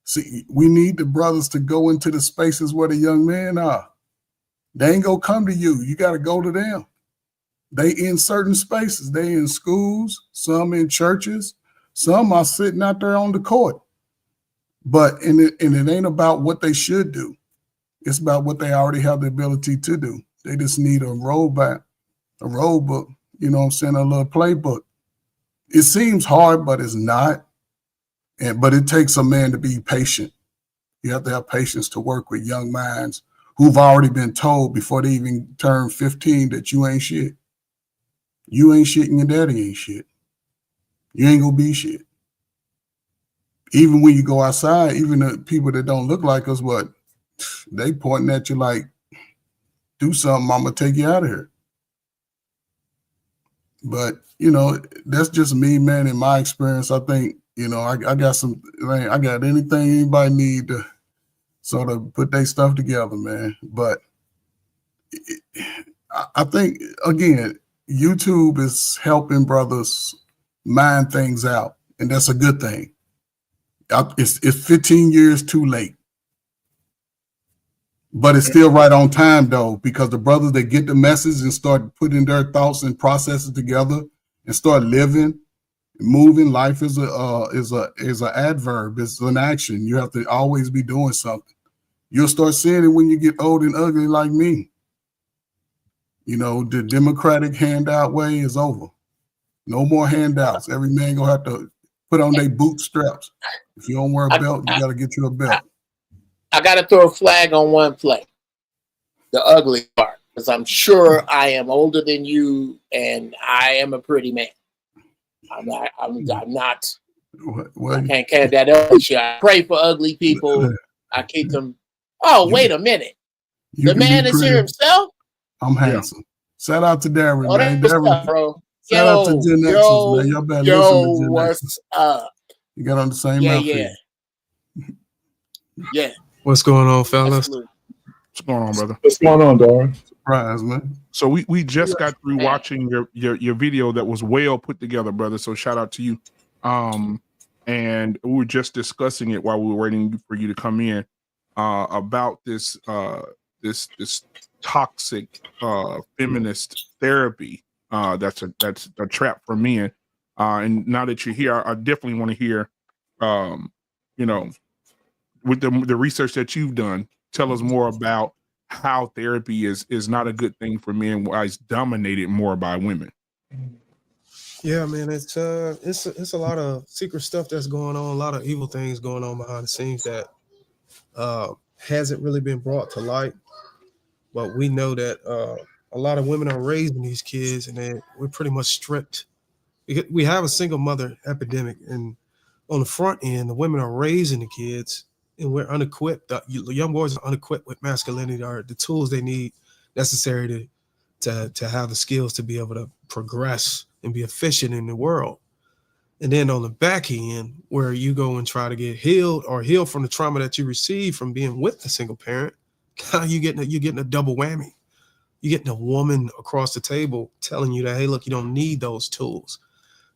see. We need the brothers to go into the spaces where the young men are. They ain't gonna come to you. You got to go to them. They in certain spaces. They in schools, some in churches, some are sitting out there on the court. But it ain't about what they should do. It's about what they already have the ability to do. They just need a roadmap, a road book, you know what I'm saying, a little playbook. It seems hard, but it's not. But it takes a man to be patient. You have to have patience to work with young minds who've already been told before they even turn 15 that you ain't shit. You ain't shit and your daddy ain't shit. You ain't gonna be shit. Even when you go outside, even the people that don't look like us, what, they pointing at you like, do something, I'm gonna take you out of here. But, you know, that's just me, man, in my experience. I think, you know, I got anything anybody need to sort of put their stuff together, man. But I think, again, YouTube is helping brothers mind things out, and that's a good thing. It's 15 years too late. But it's still right on time, though, because the brothers that get the message and start putting their thoughts and processes together and start living, moving, life is a adverb. It's an action. You have to always be doing something. You'll start seeing it when you get old and ugly like me. You know, the Democratic handout way is over. No more handouts. Every man gonna have to put on their bootstraps. If you don't wear a belt, you gotta get you a belt. I gotta throw a flag on one play. The ugly part. Because I'm sure I am older than you and I am a pretty man. I'm not I can't carry that ugly shit. I pray for ugly people. I keep them. Oh, wait a minute. The man is here himself? I'm handsome. Shout out to Darren, Oh, man. that's Darren, stuff, bro. shout out to Gen Xers, man. Y'all better listen to Gen what's Xers. up? You got on the same outfit. Yeah. What's going on, fellas? Absolutely. What's going on, brother? What's going on, Darren? Surprise, man. So we just got through watching your video that was well put together, brother. So shout out to you. And we were just discussing it while we were waiting for you to come in about this this toxic feminist therapy that's a trap for men. And now that you're here, I definitely want to hear, you know, with the research that you've done, tell us more about how therapy is not a good thing for men, why it's dominated more by women. Yeah, man, it's a lot of secret stuff that's going on, a lot of evil things going on behind the scenes that hasn't really been brought to light. But we know that a lot of women are raising these kids, and we're pretty much stripped. We have a single mother epidemic, and on the front end, the women are raising the kids, and we're unequipped. The young boys are unequipped with masculinity or the tools they need necessary to have the skills to be able to progress and be efficient in the world. And then on the back end, where you go and try to get healed or heal from the trauma that you received from being with a single parent, you're getting a double whammy. You're getting a woman across the table telling you that, hey, look, you don't need those tools.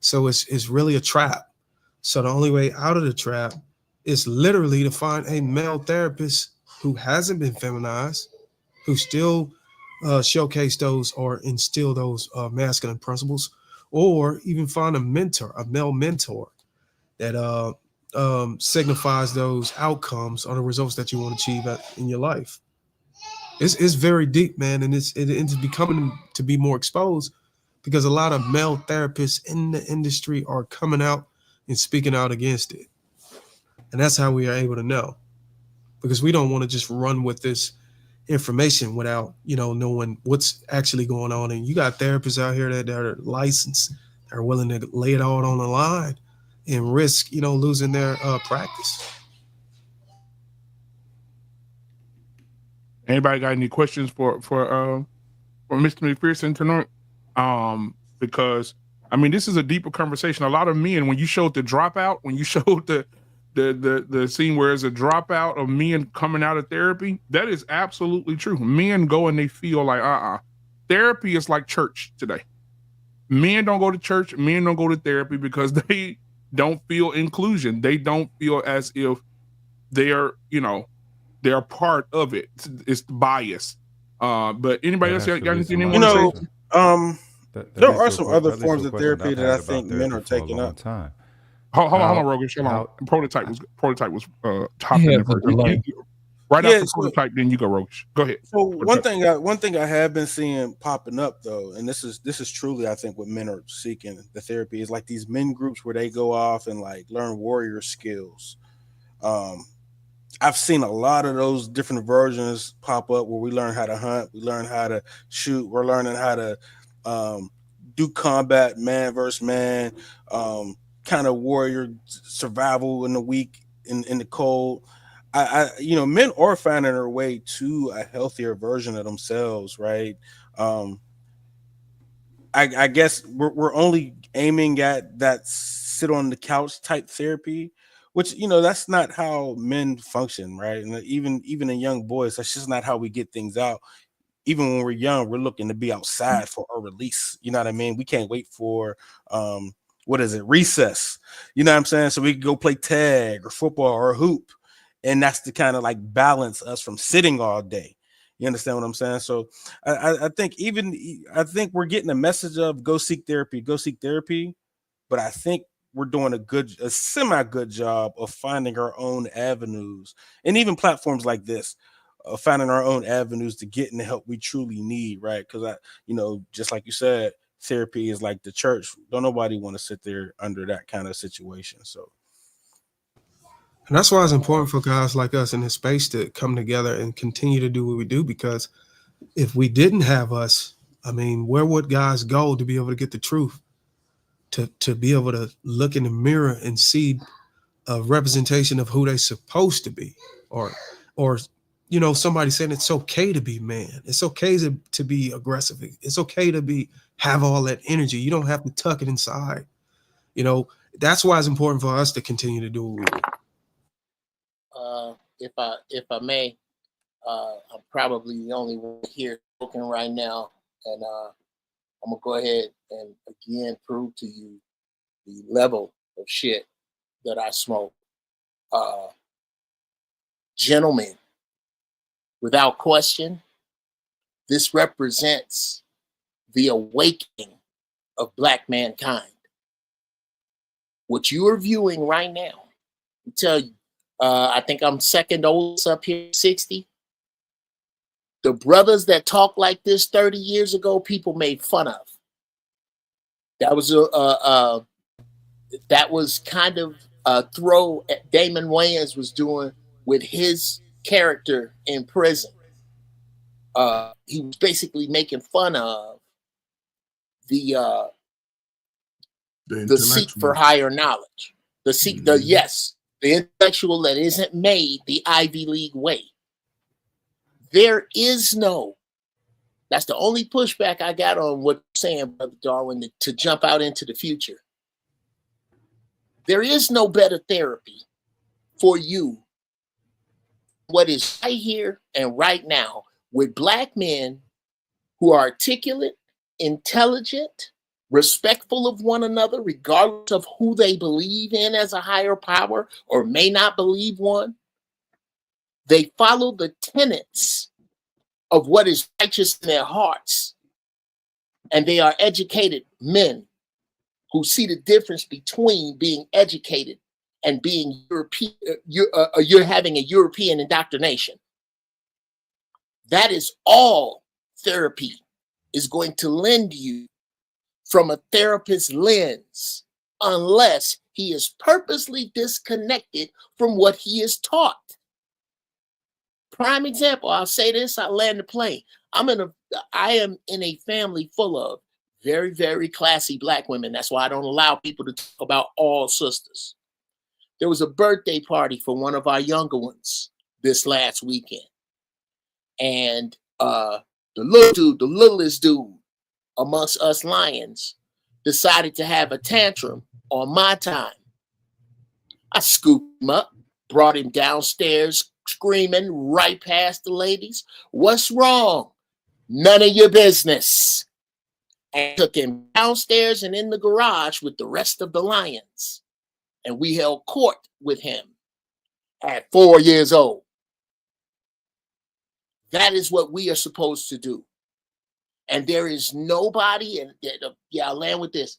So it's really a trap. So the only way out of the trap is literally to find a male therapist who hasn't been feminized, who still showcase those or instill those masculine principles, or even find a mentor, a male mentor that signifies those outcomes or the results that you want to achieve in your life. It's very deep, man, and it's becoming to be more exposed because a lot of male therapists in the industry are coming out and speaking out against it. And that's how we are able to know, because we don't want to just run with this information without, knowing what's actually going on. And you got therapists out here that are licensed, that are willing to lay it all on the line and risk, losing their practice. Anybody got any questions for Mr. McPherson tonight? Because I mean, this is a deeper conversation. A lot of men, when you showed the dropout, when you showed the scene where it's a dropout of men coming out of therapy, that is absolutely true. Men go and they feel like therapy is like church today. Men don't go to church, men don't go to therapy because they don't feel inclusion. They don't feel as if they're part of it. It's bias. But anybody else got anything they want to say? There are some other forms of therapy that I think men are taking up. Hold on, Rogish. Hold on. Prototype was top in the right after Prototype. Then you go, Rogish. Go ahead. So one thing I have been seeing popping up though, and this is truly I think what men are seeking the therapy is like these men groups where they go off and like learn warrior skills. I've seen a lot of those different versions pop up where we learn how to hunt, we learn how to shoot, we're learning how to do combat, man versus man, kind of warrior survival in the weak, in the cold. Men are finding their way to a healthier version of themselves, right? I guess we're only aiming at that sit on the couch type therapy, which that's not how men function, right? And even in young boys, that's just not how we get things out. Even when we're young, we're looking to be outside for a release. You know what I mean? We can't wait for recess. You know what I'm saying? So we can go play tag or football or hoop. And that's to kind of like balance us from sitting all day. You understand what I'm saying? So I think we're getting a message of go seek therapy. But I think we're doing a semi-good job of finding our own avenues, and even platforms like this, finding our own avenues to get in the help we truly need, right? Because just like you said, therapy is like the church. Don't nobody want to sit there under that kind of situation. So, and that's why it's important for guys like us in this space to come together and continue to do what we do. Because if we didn't have us, I mean, where would guys go to be able to get the truth? To be able to look in the mirror and see a representation of who they're supposed to be, or somebody saying it's okay to be man. It's okay to be aggressive. It's okay to have all that energy. You don't have to tuck it inside. That's why it's important for us to continue to do what we do. If I may, I'm probably the only one here spoken right now, and I'm gonna go ahead and again prove to you the level of shit that I smoke. Gentlemen, without question, this represents the awakening of Black mankind. What you are viewing right now, I tell you, I think I'm second oldest up here, 60. The brothers that talk like this 30 years ago, people made fun of. That was kind of a throw at Damon Wayans was doing with his character in prison. He was basically making fun of the seek for higher knowledge, the intellectual that isn't made the Ivy League way. There is no. That's the only pushback I got on what you're saying, Brother Darwin, to jump out into the future. There is no better therapy for you. What is right here and right now with Black men who are articulate, intelligent, respectful of one another, regardless of who they believe in as a higher power or may not believe one. They follow the tenets of what is righteous in their hearts. And they are educated men who see the difference between being educated and being European. You're having a European indoctrination. That is all therapy is going to lend you from a therapist's lens, unless he is purposely disconnected from what he is taught. Prime example, I'll say this, I land the plane. I am in a family full of very, very classy Black women. That's why I don't allow people to talk about all sisters. There was a birthday party for one of our younger ones this last weekend. And the little dude, the littlest dude amongst us lions, decided to have a tantrum on my time. I scooped him up, brought him downstairs screaming right past the ladies. What's wrong? None of your business. And took him downstairs and in the garage with the rest of the lions. And we held court with him at 4 years old. That is what we are supposed to do. And there is nobody, and yeah, I'll land with this.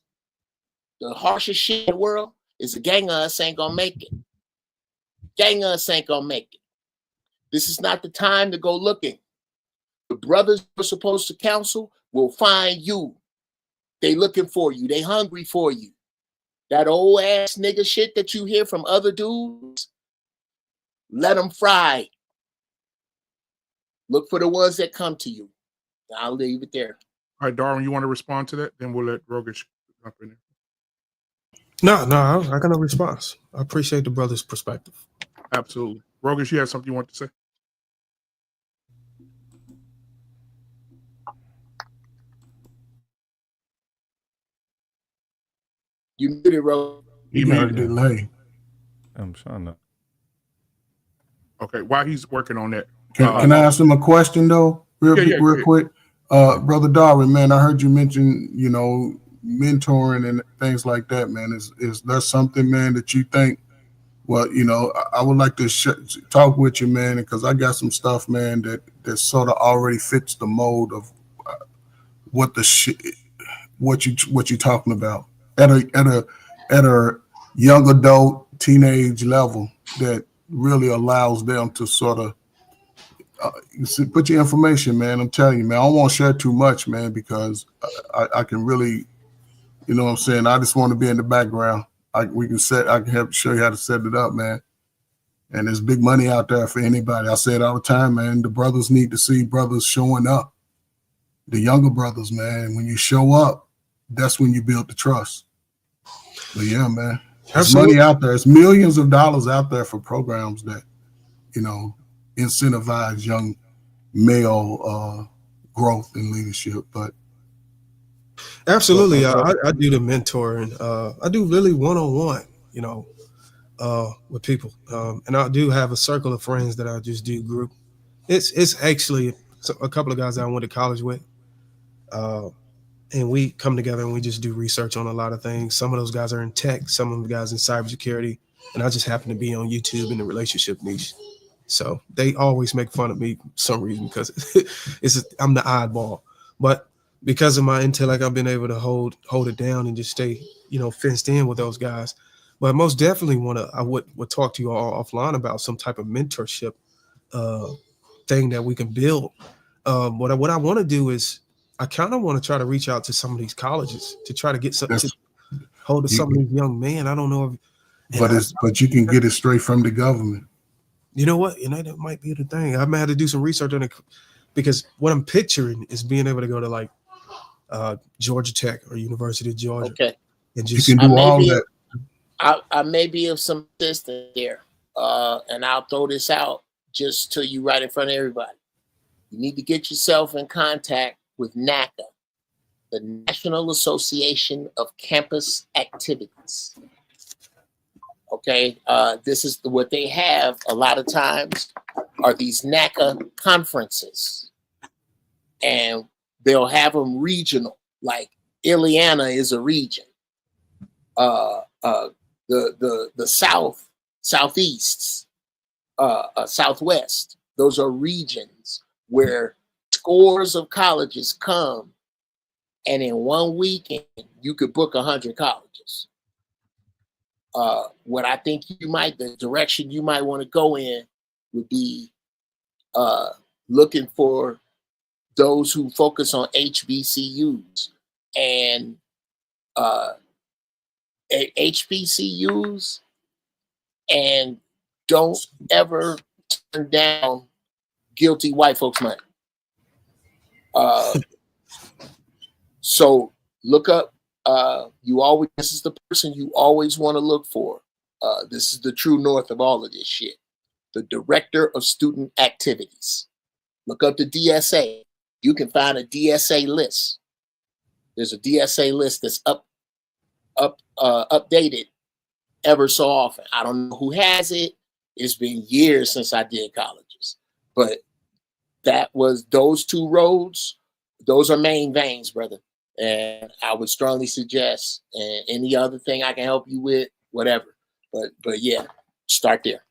The harshest shit in the world is a gang of us ain't gonna make it. Gang of us ain't gonna make it. This is not the time to go looking. The brothers who are supposed to counsel will find you. They looking for you. They hungry for you. That old ass nigga shit that you hear from other dudes, let them fry. Look for the ones that come to you. I'll leave it there. All right, Darwin, you want to respond to that? Then we'll let Rogish jump in there. No, I got no response. I appreciate the brother's perspective. Absolutely. Rogish, you have something you want to say? You muted, Rogish. You got a delay. I'm trying to. Okay, while he's working on that. Can I ask him a question though? Real quick. Brother Darwin, man, I heard you mention, mentoring and things like that, man. Is there something, man, that you think, well, I would like to talk with you, man, because I got some stuff, man, that sort of already fits the mold of what you're talking about at a young adult, teenage level that really allows them to sort of put your information, man. I'm telling you, man, I don't want to share too much, man, because I can really, you know what I'm saying? I just want to be in the background. I can help show you how to set it up, man. And there's big money out there for anybody. I say it all the time, man. The brothers need to see brothers showing up. The younger brothers, man, when you show up, that's when you build the trust. But yeah, man, there's money out there. There's millions of dollars out there for programs that, incentivize young male growth and leadership. But absolutely, I do the mentoring. I do really one-on-one, with people, and I do have a circle of friends that I just do group. It's actually a couple of guys that I went to college with, and we come together and we just do research on a lot of things. Some of those guys are in tech, some of the guys in cybersecurity, and I just happen to be on YouTube in the relationship niche. So they always make fun of me for some reason because I'm the oddball. But because of my intellect, I've been able to hold it down and just stay, fenced in with those guys. But most definitely I would talk to you all offline about some type of mentorship thing that we can build. What I want to do is I kind of want to try to reach out to some of these colleges to try to get something to hold to some of these young men. I don't know if but you can get it straight from the government. You know what? That might be the thing. I might have to do some research on it because what I'm picturing is being able to go to like Georgia Tech or University of Georgia. Okay. And just you can do all that. I may be of some assistance there. And I'll throw this out just to you right in front of everybody. You need to get yourself in contact with NACA, the National Association of Campus Activities. Okay, this is what they have a lot of times are these NACA conferences, and they'll have them regional. Like Ileana is a region. The southeast, southwest. Those are regions where scores of colleges come, and in 1 weekend you could book 100 colleges. What I think the direction you might want to go in would be looking for those who focus on HBCUs and HBCUs, and don't ever turn down guilty white folks' money. So look up. This is the person you always want to look for. This is the true north of all of this shit. The Director of Student Activities. Look up the DSA. You can find a DSA list. There's a DSA list that's updated ever so often. I don't know who has it. It's been years since I did colleges, but that was those two roads. Those are main veins, brother. And I would strongly suggest, and any other thing I can help you with, whatever. But yeah, start there.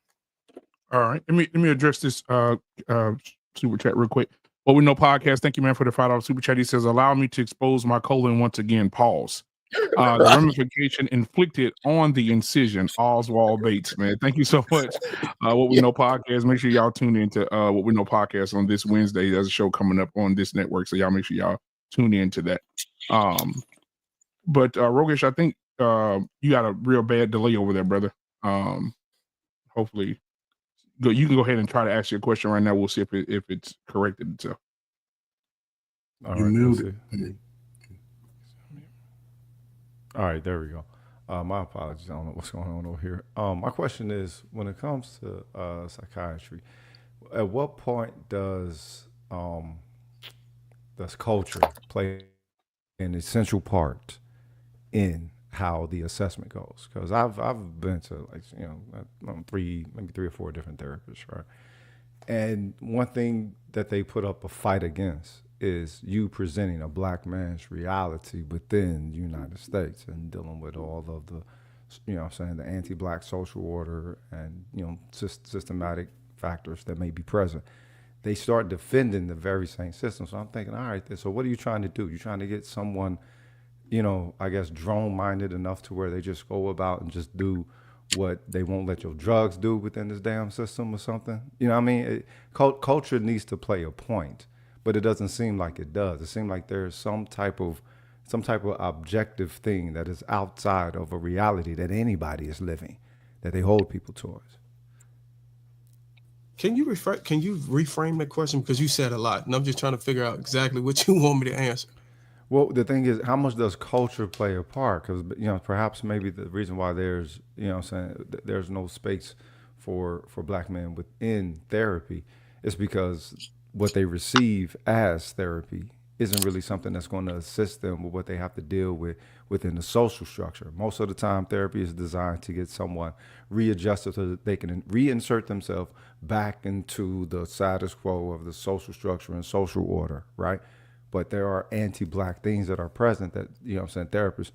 All right. Let me address this super chat real quick. What We Know podcast. Thank you, man, for the $5 super chat. He says, allow me to expose my colon once again. Pause. The ramification inflicted on the incision. Oswald Bates, man. Thank you so much. What We Know podcast. Make sure y'all tune into What We Know podcast on this Wednesday. There's a show coming up on this network, so y'all make sure y'all tune in to that. But Rogesh, I think you got a real bad delay over there, brother. Hopefully, you can go ahead and try to ask your question right now. We'll see if it's corrected itself. All right, muted. All right, there we go. My apologies. I don't know what's going on over here. My question is, when it comes to psychiatry, at what point does culture play an essential part in how the assessment goes? Because I've been to maybe three or four different therapists, right? And one thing that they put up a fight against is you presenting a black man's reality within the United States and dealing with all of the, the anti-black social order and, systematic factors that may be present. They start defending the very same system. So I'm thinking, all right, so what are you trying to do? You're trying to get someone, I guess, drone-minded enough to where they just go about and just do what they won't let your drugs do within this damn system or something? You know what I mean? Culture needs to play a point. But it doesn't seem like it does. It seems like there's some type of objective thing that is outside of a reality that anybody is living, that they hold people towards. Can you reframe that question, because you said a lot, and I'm just trying to figure out exactly what you want me to answer. Well, the thing is, how much does culture play a part? Because perhaps maybe the reason why there's there's no space for black men within therapy is because what they receive as therapy isn't really something that's going to assist them with what they have to deal with within the social structure. Most of the time, therapy is designed to get someone readjusted so that they can reinsert themselves back into the status quo of the social structure and social order, right? But there are anti-black things that are present that, therapists,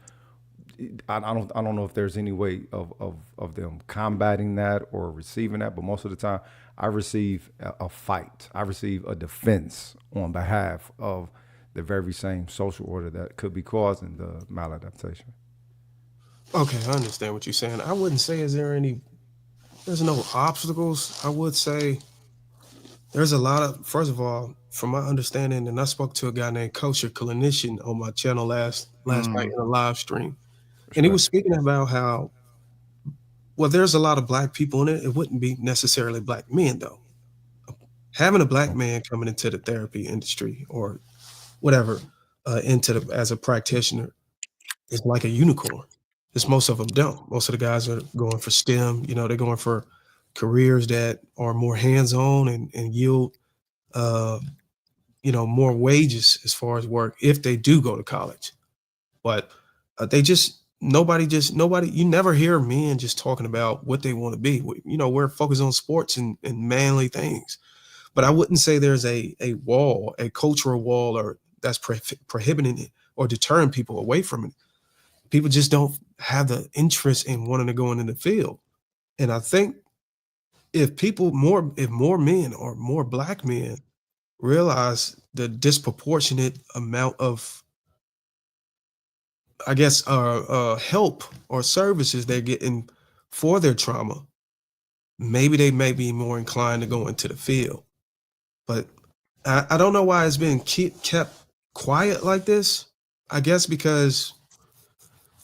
I don't know if there's any way of them combating that or receiving that, but most of the time I receive a fight. I receive a defense on behalf of the very same social order that could be causing the maladaptation. Okay, I understand what you're saying. I wouldn't say there's no obstacles. I would say there's a lot of, first of all, from my understanding, and I spoke to a guy named Kosher Clinician on my channel last night in a live stream. And he was speaking about how, well, there's a lot of black people in it. It wouldn't be necessarily black men, though. Having a black man coming into the therapy industry or whatever, as a practitioner is like a unicorn. Because most of them don't. Most of the guys are going for STEM. They're going for careers that are more hands-on and yield, more wages as far as work if they do go to college. But nobody, you never hear men just talking about what they want to be. We're focused on sports and manly things. But I wouldn't say there's a wall, a cultural wall, or that's prohibiting it or deterring people away from it. People just don't have the interest in wanting to go into the field. And I think if more men or more black men realize the disproportionate amount of, I guess, help or services they're getting for their trauma, maybe they may be more inclined to go into the field. But I don't know why it's been kept quiet like this. I guess because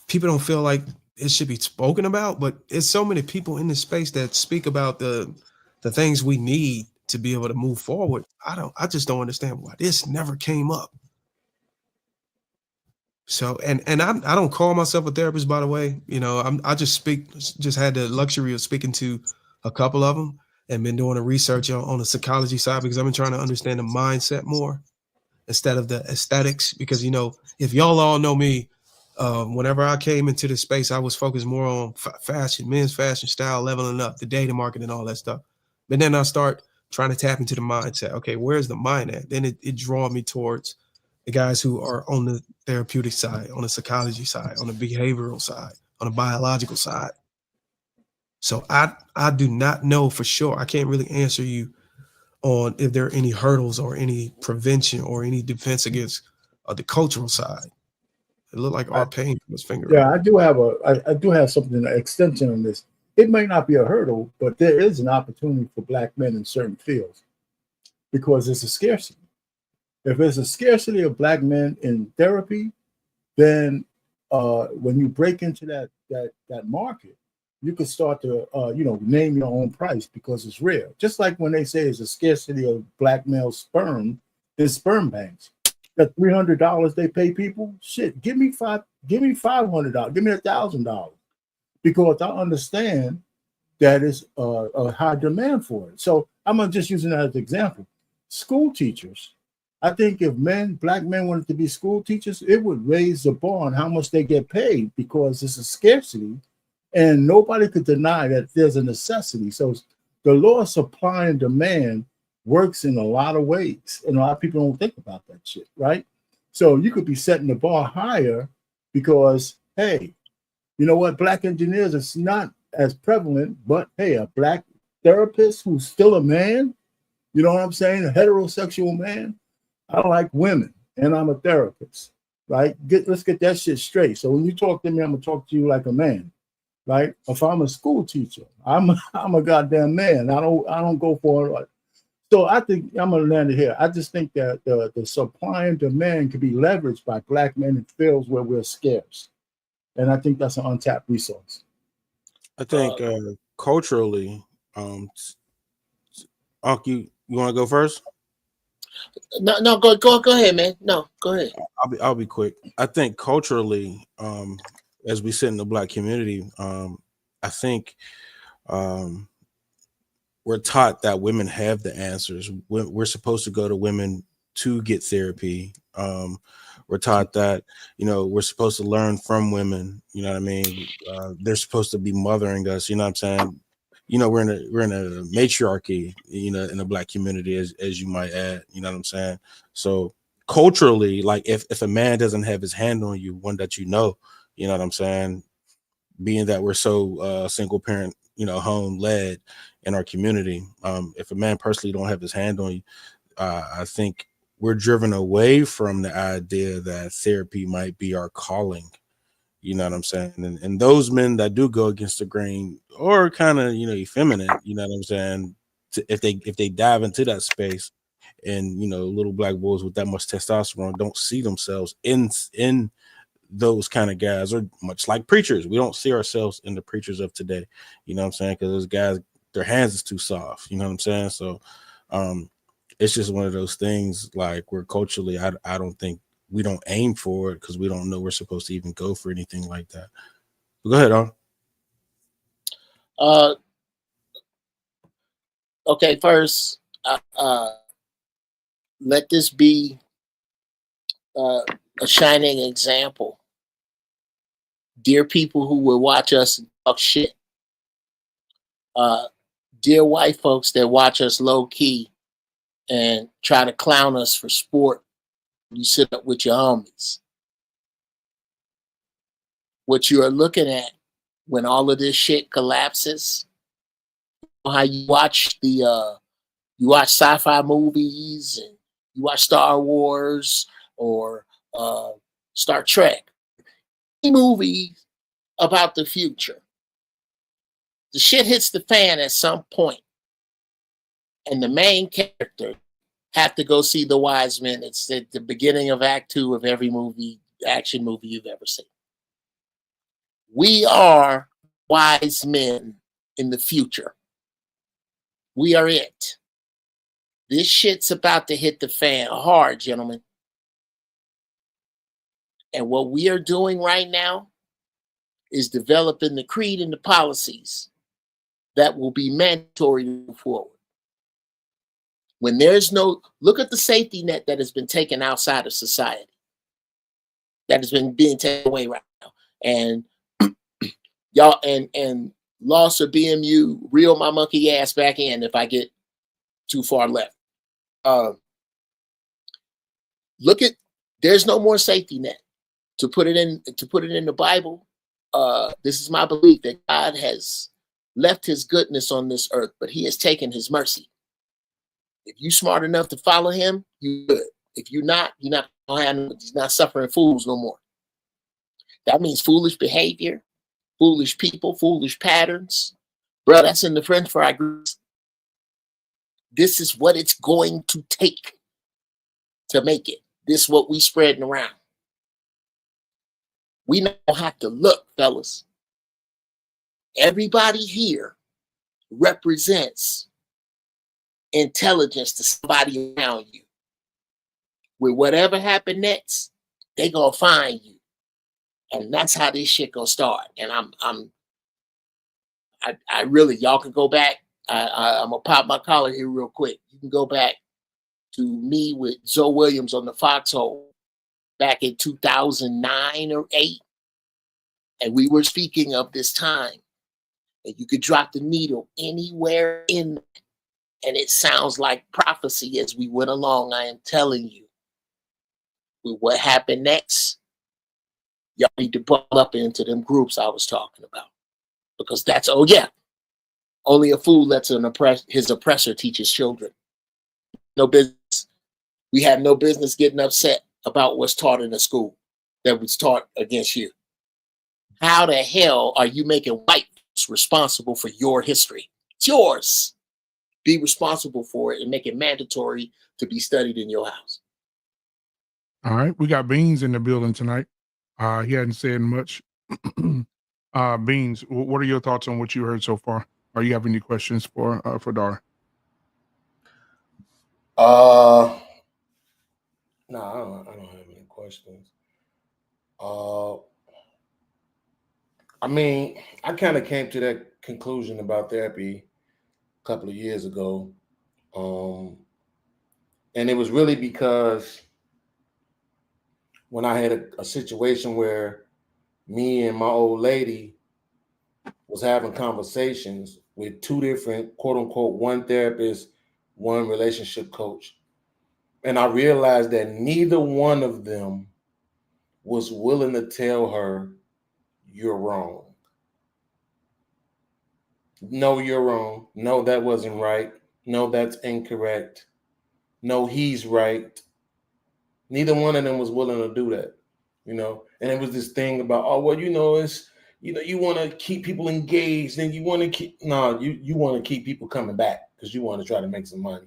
people don't feel like it should be spoken about, but it's so many people in this space that speak about the things we need to be able to move forward. I just don't understand why this never came up. So, and I don't call myself a therapist, by the way. I just had the luxury of speaking to a couple of them, and been doing the research on the psychology side because I've been trying to understand the mindset more instead of the aesthetics. Because, you know, if y'all all know me, whenever I came into this space, I was focused more on fashion, men's fashion style, leveling up, the data market and all that stuff. But then I start trying to tap into the mindset. Okay, where's the mind at? Then it draw me towards the guys who are on the therapeutic side, on the psychology side, on the behavioral side, on the biological side. So I do not know for sure. I can't really answer you on if there are any hurdles or any prevention or any defense against the cultural side. It looked like our pain from his finger. Yeah, I do have something, an extension on this. It may not be a hurdle, but there is an opportunity for Black men in certain fields because there's a scarcity. If there's a scarcity of Black men in therapy, then when you break into that market, you can start to name your own price because it's rare. Just like when they say there's a scarcity of Black male sperm in sperm banks. That $300 they pay people, shit, give me $500, give me $1,000, because I understand that is a high demand for it. So I'm just using that as an example. School teachers, I think if Black men wanted to be school teachers, it would raise the bar on how much they get paid because it's a scarcity, and nobody could deny that there's a necessity. So the law of supply and demand works in a lot of ways, and a lot of people don't think about that shit, right? So you could be setting the bar higher because, hey, you know what? Black engineers is not as prevalent, but hey, a Black therapist who's still a man, you know what I'm saying? A heterosexual man. I like women, and I'm a therapist, right? Let's get that shit straight. So when you talk to me, I'm gonna talk to you like a man, right? If I'm a school teacher, I'm a goddamn man. I don't go for it. So I think I'm going to land it here. I just think that the supply and demand can be leveraged by Black men in fields where we're scarce. And I think that's an untapped resource. I think culturally, Unc, you want to go first? No, go ahead, man. No, go ahead. I'll be quick. I think culturally, as we sit in the Black community, I think we're taught that women have the answers. We're supposed to go to women to get therapy. We're taught that, you know, we're supposed to learn from women. You know what I mean? They're supposed to be mothering us. You know what I'm saying? You know, we're in a matriarchy, you know, in the Black community, as you might add. You know what I'm saying? So culturally, like if a man doesn't have his hand on you, one that you know what I'm saying? Being that we're so single parent, you know, home led in our community, if a man personally don't have his hand on you, I think we're driven away from the idea that therapy might be our calling. You know what I'm saying? And those men that do go against the grain or kind of, you know, effeminate, you know what I'm saying? If they dive into that space, and, you know, little Black boys with that much testosterone don't see themselves in those kind of guys, or much like preachers. We don't see ourselves in the preachers of today. You know what I'm saying? Because those guys, their hands is too soft. You know what I'm saying? So it's just one of those things, like, where culturally I don't think we don't aim for it because we don't know we're supposed to even go for anything like that. But go ahead, On. Okay, first, let this be a shining example. Dear people who will watch us talk shit, dear white folks that watch us low key and try to clown us for sport, you sit up with your homies. What you are looking at when all of this shit collapses, how you watch you watch sci-fi movies and you watch Star Wars or Star Trek, movies about the future. The shit hits the fan at some point, and the main character have to go see the wise men. It's at the beginning of Act 2 of every action movie you've ever seen. We are wise men in the future. We are it. This shit's about to hit the fan hard, gentlemen. And what we are doing right now is developing the creed and the policies that will be mandatory to move forward. When there's no, look at the safety net that has been taken outside of society, that has been being taken away right now. And y'all, and loss of BMU, reel my monkey ass back in if I get too far left. Look at, there's no more safety net. To put it in the Bible, this is my belief that God has left his goodness on this earth, but he has taken his mercy. If you're smart enough to follow him, you're good. If you're not, you're not suffering fools no more. That means foolish behavior, foolish people, foolish patterns. Bro, that's in the French fry grease. This is what it's going to take to make it. This is what we spreading around. We now have to look, fellas. Everybody here represents intelligence to somebody around you. With whatever happened next, they gonna find you. And that's how this shit gonna start. And I really, y'all can go back. I'm gonna pop my collar here real quick. You can go back to me with Zoe Williams on the Foxhole back in 2009 or 8. And we were speaking of this time. And you could drop the needle anywhere in that. And it sounds like prophecy as we went along. I am telling you. With what happened next, y'all need to buckle up into them groups I was talking about. Because that's, oh yeah, only a fool lets his oppressor teach his children. No business. We have no business getting upset about what's taught in the school that was taught against you. How the hell are you making white folks responsible for your history? It's yours. Be responsible for it and make it mandatory to be studied in your house. All right, we got Beans in the building tonight. He hadn't said much. Beans, what are your thoughts on what you heard so far? Are you have any questions for Dar? No, I don't have any questions. I mean, I kind of came to that conclusion about therapy a couple of years ago. And it was really because when I had a situation where me and my old lady was having conversations with two different, quote unquote, one therapist, one relationship coach. And I realized that neither one of them was willing to tell her, you're wrong. No, you're wrong. No, that wasn't right. No, that's incorrect. No, he's right. Neither one of them was willing to do that, you know? And it was this thing about, oh, well, it's, you want to keep people engaged and you want to keep, you want to keep people coming back because you want to try to make some money,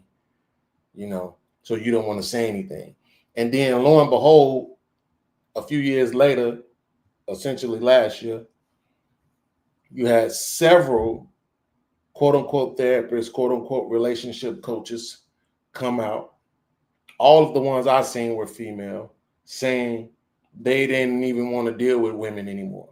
so you don't want to say anything. And then lo and behold, a few years later, essentially last year, you had several quote unquote therapists, quote unquote relationship coaches come out. All of the ones I seen were female, saying they didn't even want to deal with women anymore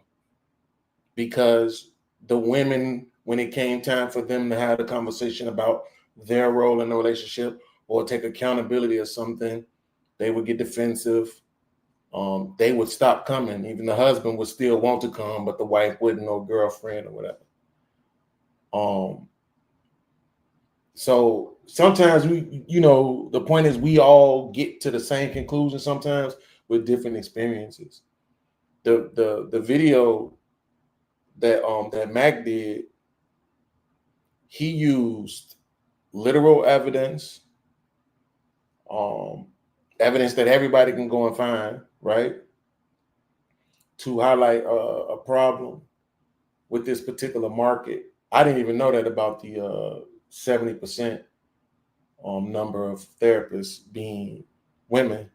because the women, when it came time for them to have a conversation about their role in the relationship or take accountability or something, they would get defensive. They would stop coming. Even the husband would still want to come, but the wife wouldn't, or girlfriend or whatever. So sometimes the point is we all get to the same conclusion sometimes with different experiences. The video that Mac did, he used literal evidence, evidence that everybody can go and find, right? To highlight a problem with this particular market. I didn't even know that about the 70% number of therapists being women.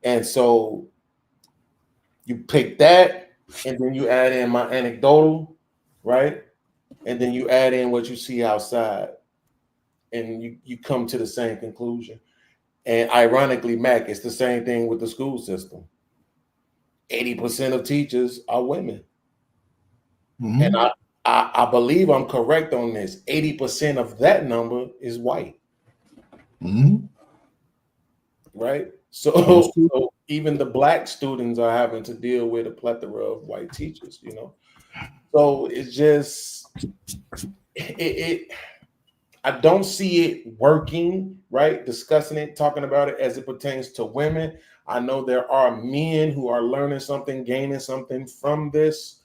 And so you pick that, and then you add in my anecdotal, right? And then you add in what you see outside, and you come to the same conclusion. And ironically, Mac, it's the same thing with the school system. 80% of teachers are women. Mm-hmm. And I believe I'm correct on this. 80% of that number is white. Mm-hmm. Right? So even the black students are having to deal with a plethora of white teachers, you know. So it's just I don't see it working, right? Discussing it, talking about it as it pertains to women. I know there are men who are learning something, gaining something from this.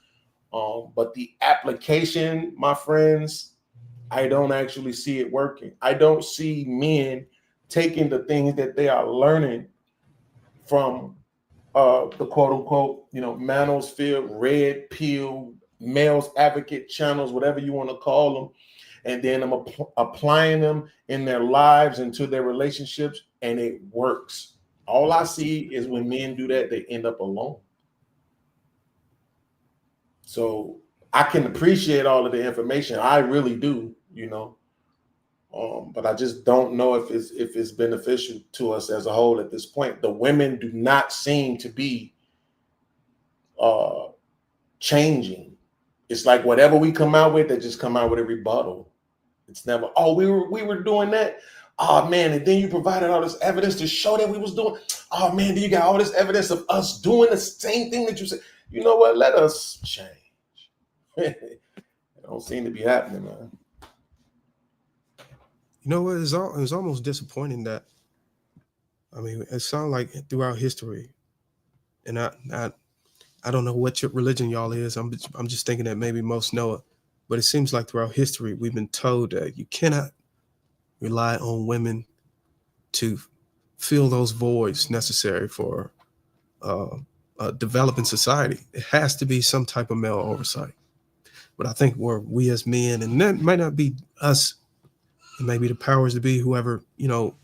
But the application, my friends, I don't actually see it working. I don't see men taking the things that they are learning from the quote unquote, you know, manosphere, red pill, males advocate channels, whatever you want to call them. And then I'm applying them in their lives and to their relationships, and it works. All I see is when men do that, they end up alone. So I can appreciate all of the information. I really do, you know. But I just don't know if it's beneficial to us as a whole at this point. The women do not seem to be changing. It's like whatever we come out with, they just come out with a rebuttal. It's never, oh, we were doing that. Oh man, and then you provided all this evidence to show that we was doing. Oh man, then you got all this evidence of us doing the same thing that you said. You know what? Let us change. It don't seem to be happening, man. You know what? It's almost disappointing that, I mean, it sounds like throughout history, and I don't know what your religion y'all is. I'm just thinking that maybe most know it, but it seems like throughout history we've been told that you cannot rely on women to fill those voids necessary for a developing society. It has to be some type of male oversight. But I think where we as men, and that might not be us, it may be the powers to be, whoever, you know,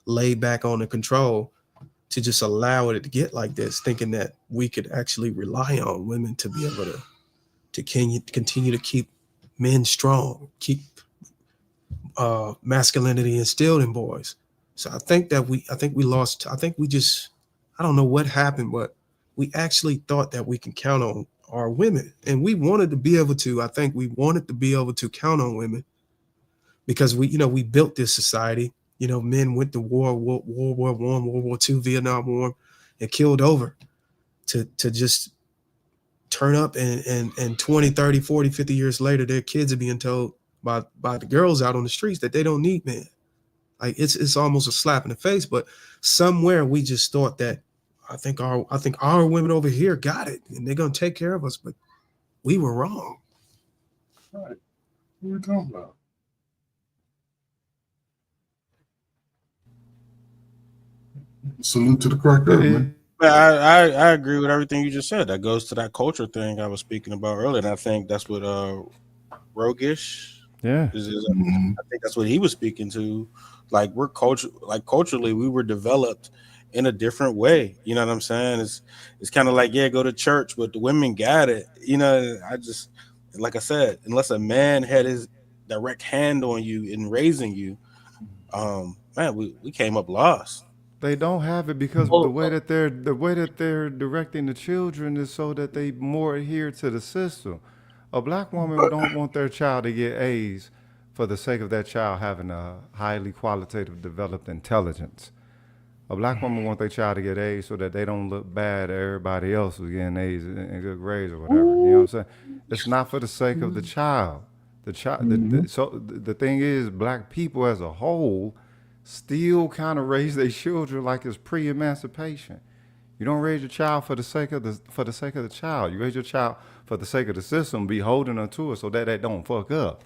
laid back on the control to just allow it to get like this, thinking that we could actually rely on women to be able to continue to keep men strong, keep masculinity instilled in boys. So I think we lost. I don't know what happened, but we actually thought that we can count on our women, and we wanted to be able to. I think we wanted to be able to count on women because we built this society. You know, men went to World War I, World War II, Vietnam War, and killed over to just turn up and 20, 30, 40, 50 years later, their kids are being told by the girls out on the streets that they don't need men. Like it's almost a slap in the face, but somewhere we just thought that I think our women over here got it and they're gonna take care of us, but we were wrong. Right. What are we talking about? Salute to the correct man. I agree with everything you just said. That goes to that culture thing I was speaking about earlier, and I think that's what Rogish, I think that's what he was speaking to. Like we're culturally, we were developed in a different way. You know what I'm saying? It's kind of like, yeah, go to church, but the women got it. You know, like I said, unless a man had his direct hand on you in raising you, man, we came up lost. They don't have it because the way that they're directing the children is so that they more adhere to the system. A black woman don't want their child to get A's for the sake of that child having a highly qualitative developed intelligence. A black woman wants their child to get A's so that they don't look bad at everybody else who's getting A's and good grades or whatever. You know what I'm saying? It's not for the sake of the child. So the thing is, black people as a whole still kind of raise their children like it's pre-emancipation. You don't raise your child for the sake of the child. You raise your child for the sake of the system, be holding her to it so that don't fuck up.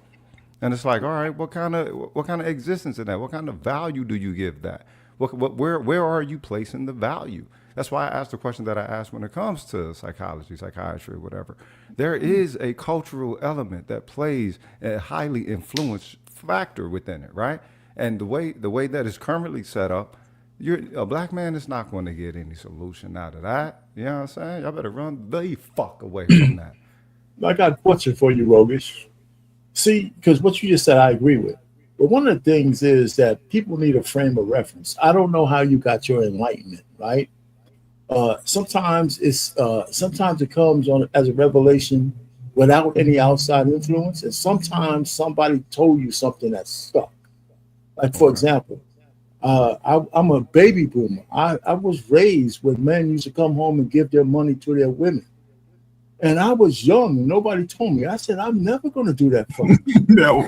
And it's like, all right, what kind of existence in that? What kind of value do you give that? Where are you placing the value? That's why I asked the question that I asked when it comes to psychology, psychiatry, whatever. There is a cultural element that plays a highly influenced factor within it, right? And the way that is currently set up, a black man is not going to get any solution out of that. You know what I'm saying? Y'all better run the fuck away from that. I got a question for you, Rogish. See, because what you just said, I agree with. But one of the things is that people need a frame of reference. I don't know how you got your enlightenment, right? Sometimes it comes on as a revelation without any outside influence. And sometimes somebody told you something that stuck. Like, for example, I'm a baby boomer. I was raised where men used to come home and give their money to their women. And I was young and nobody told me. I said, I'm never going to do that for you. No.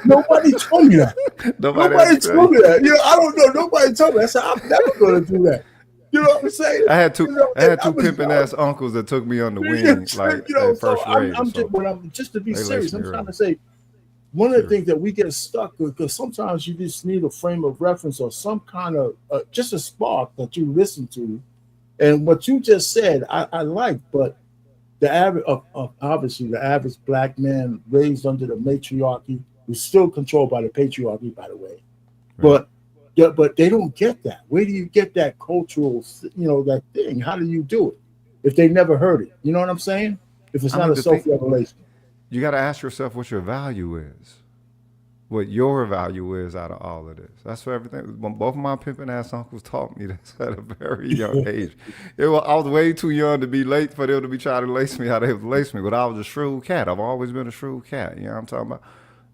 Nobody told me that. Nobody told me that. I don't know. Nobody told me. I said, I'm never going to do that. You know what I'm saying? I had two pimping ass uncles that took me on the wing, like at first grade. Just to be serious, I'm trying to say, one of the things that we get stuck with, because sometimes you just need a frame of reference or some kind of just a spark that you listen to. And what you just said, I like, but the average, obviously, the average black man raised under the matriarchy, who's still controlled by the patriarchy, by the way. Right. But they don't get that. Where do you get that cultural, that thing? How do you do it if they never heard it? You know what I'm saying? If it's not a self-revelation. You got to ask yourself what your value is, what your value is out of all of this. That's for everything. Both of my pimping ass uncles taught me this at a very young age. I was way too young to be late for them to be trying to lace me how they would lace me, but I was a shrewd cat. I've always been a shrewd cat. You know what I'm talking about?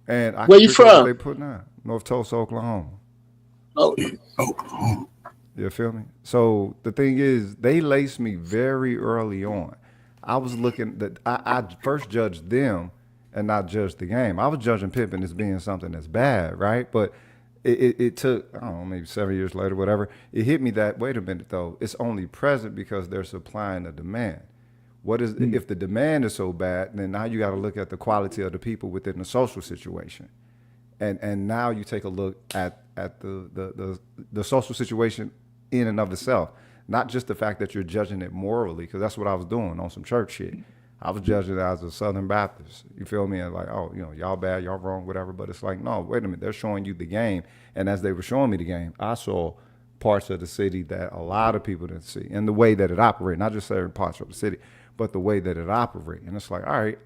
And where you from? They put now, North Tulsa, Oklahoma. Oh, you feel me? So the thing is, they laced me very early on. I was looking that I first judged them and not judged the game. I was judging pimping as being something that's bad, right? But it took, I don't know, maybe 7 years later, whatever. It hit me that, wait a minute though, it's only present because they're supplying the demand. What is if the demand is so bad, then now you got to look at the quality of the people within the social situation. And now you take a look at the social situation in and of itself, not just the fact that you're judging it morally, because that's what I was doing on some church shit. I was judging it as a Southern Baptist. You feel me? And like, oh, y'all bad, y'all wrong, whatever. But it's like, no, wait a minute. They're showing you the game. And as they were showing me the game, I saw parts of the city that a lot of people didn't see, and the way that it operated, not just certain parts of the city, but the way that it operates. And it's like, all right,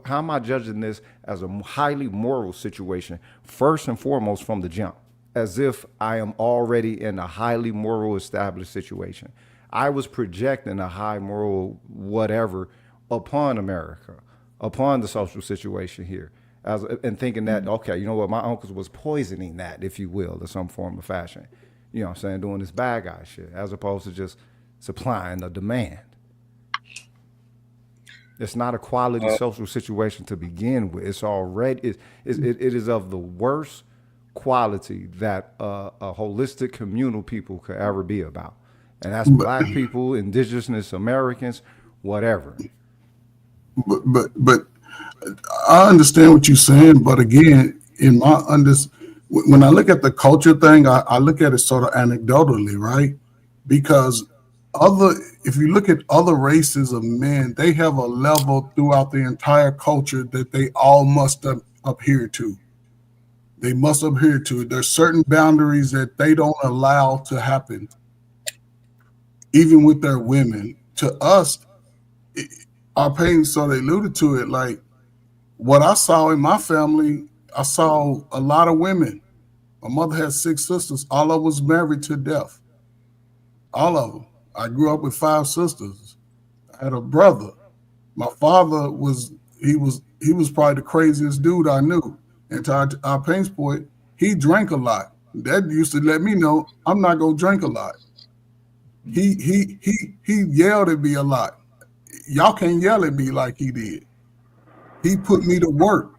how am I judging this as a highly moral situation, first and foremost from the jump, as if I am already in a highly moral established situation? I was projecting a high moral whatever upon America, upon the social situation here, and thinking that, okay, you know what, my uncles was poisoning that, if you will, in some form of fashion. You know what I'm saying? Doing this bad guy shit, as opposed to just supplying a demand. It's not a quality social situation to begin with. It's already, it is of the worst quality that a holistic communal people could ever be about. And that's black people, indigenous Americans, whatever. But I understand what you're saying. But again, when I look at the culture thing, I look at it sort of anecdotally, right? Because if you look at other races of men, they have a level throughout the entire culture that they all must adhere to. They must adhere to it. There's certain boundaries that they don't allow to happen, even with their women. To us, our parents sort of alluded to it. Like what I saw in my family, I saw a lot of women. My mother had 6 sisters. All of them was married to death. All of them. I grew up with 5 sisters. I had a brother. My father was probably the craziest dude I knew. And to our pain's point, he drank a lot. That used to let me know I'm not gonna drink a lot. He yelled at me a lot. Y'all can't yell at me like he did. He put me to work.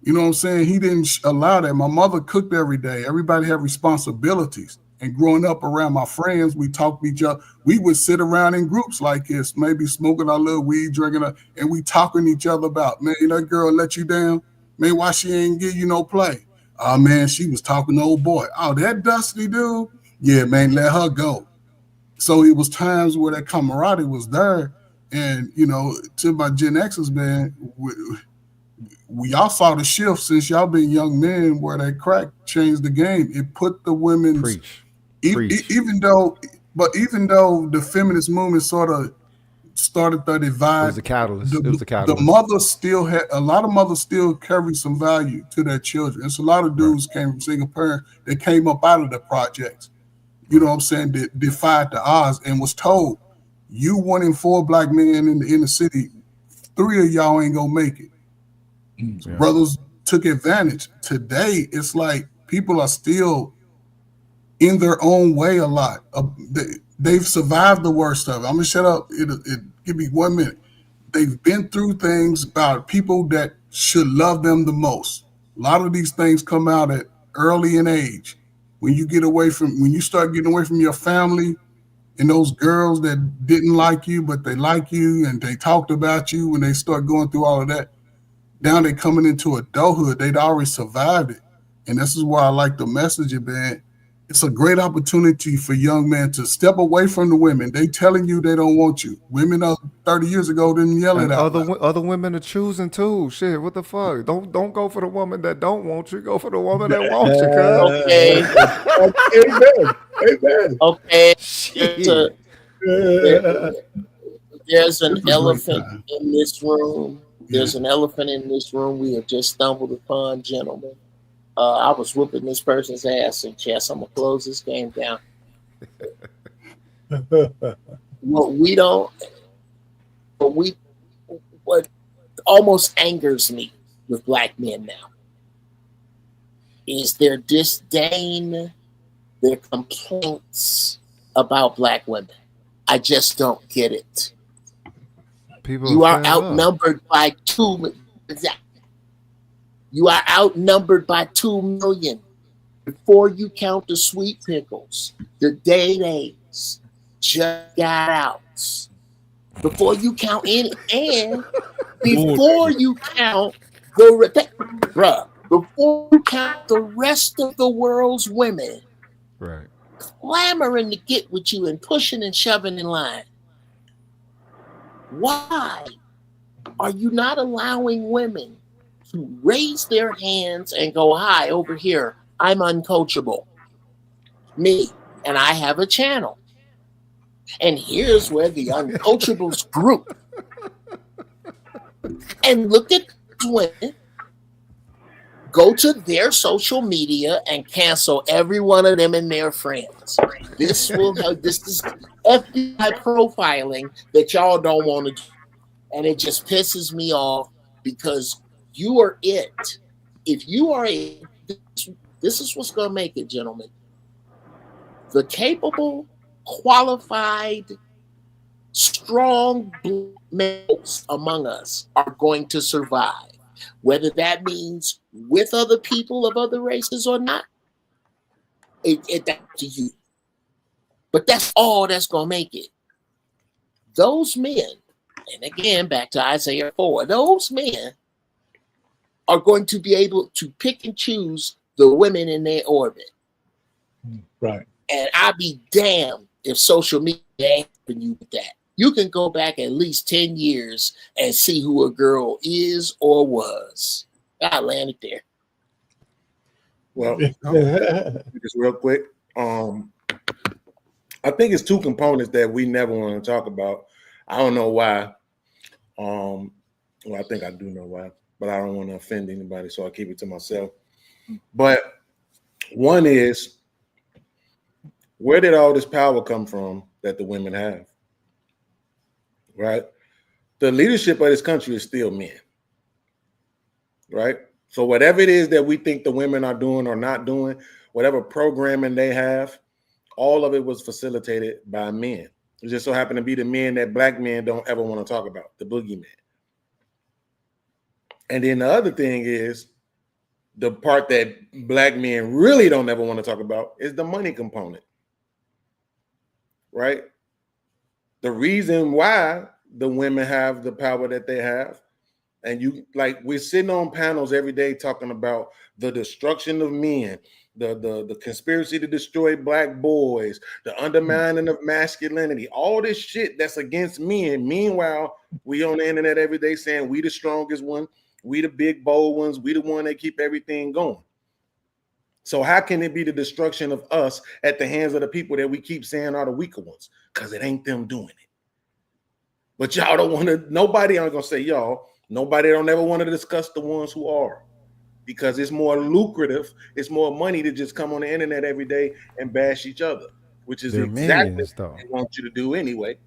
You know what I'm saying? He didn't allow that. My mother cooked every day. Everybody had responsibilities. And growing up around my friends, we talked to each other. We would sit around in groups like this, maybe smoking our little weed, drinking, and we talking to each other about, man, that girl let you down. Man, why she ain't give you no play? Oh, man, she was talking to old boy. Oh, that dusty dude? Yeah, man, let her go. So it was times where that camaraderie was there. And, to my Gen Xers, man, we all saw the shift since y'all been young men where that crack changed the game. It put the women's... Even though the feminist movement sort of started the divide, it was a catalyst. The mothers still had a lot of mothers still carry some value to their children. It's a lot of dudes came from single parents that came up out of the projects. You know what I'm saying? That defied the odds and was told, you 1 in 4 black men in the inner city 3 of y'all ain't gonna make it. Yeah. Brothers took advantage. Today, it's like people are still in their own way a lot. They've survived the worst of it. I'm gonna shut up. Give me 1 minute. They've been through things about people that should love them the most. A lot of these things come out at early in age. When you start getting away from your family and those girls that didn't like you, but they like you and they talked about you, when they start going through all of that, now they're coming into adulthood. They'd already survived it. And this is why I like the message, man. It's a great opportunity for young men to step away from the women. They telling you they don't want you. Women 30 years ago didn't yell it out. Other women are choosing too. Shit, what the fuck? Don't go for the woman that don't want you. Go for the woman that wants you. Okay. Shit. There's an elephant in this room. There's an elephant in this room we have just stumbled upon, gentlemen. I was whooping this person's ass in chess. I'm gonna close this game down. What almost angers me with black men now is their disdain, their complaints about black women. I just don't get it. You are outnumbered by 2 million. You are outnumbered by 2 million. Before you count the sweet pickles, the day-days, just got outs. Before you count any, and before you count before you count the rest of the world's women, right, clamoring to get with you and pushing and shoving in line. Why are you not allowing women to raise their hands and go, hi, over here, I'm uncoachable. Me, and I have a channel. And here's where the uncoachables group. And look at women, go to their social media and cancel every one of them and their friends. This is FBI profiling that y'all don't want to do. And it just pisses me off because you are it. If you are it, this is what's going to make it, gentlemen. The capable, qualified, strong males among us are going to survive. Whether that means with other people of other races or not, it's up to you. But that's all that's going to make it. Those men, and again, back to Isaiah 4, those men are going to be able to pick and choose the women in their orbit. Right. And I'd be damned if social media ain't helping you with that. You can go back at least 10 years and see who a girl is or was. I landed there. Well, just real quick. I think it's 2 components that we never want to talk about. I don't know why. Well, I think I do know why, but I don't want to offend anybody, so I keep it to myself. But one is, where did all this power come from that the women have? Right? The leadership of this country is still men. Right? So whatever it is that we think the women are doing or not doing, whatever programming they have, all of it was facilitated by men. It just so happened to be the men that black men don't ever want to talk about, the boogeyman. And then the other thing is, the part that black men really don't ever want to talk about is the money component. Right? The reason why the women have the power that they have, and we're sitting on panels every day talking about the destruction of men, the conspiracy to destroy black boys, the undermining of masculinity, all this shit that's against men. Meanwhile, we on the internet every day saying we the strongest one, we the big bold ones, we the one that keep everything going. So how can it be the destruction of us at the hands of the people that we keep saying are the weaker ones? Because it ain't them doing it. But y'all don't want to, nobody, I'm going to say y'all, nobody don't ever want to discuss the ones who are. Because it's more lucrative, it's more money to just come on the internet every day and bash each other, which is exactly what they want you to do anyway.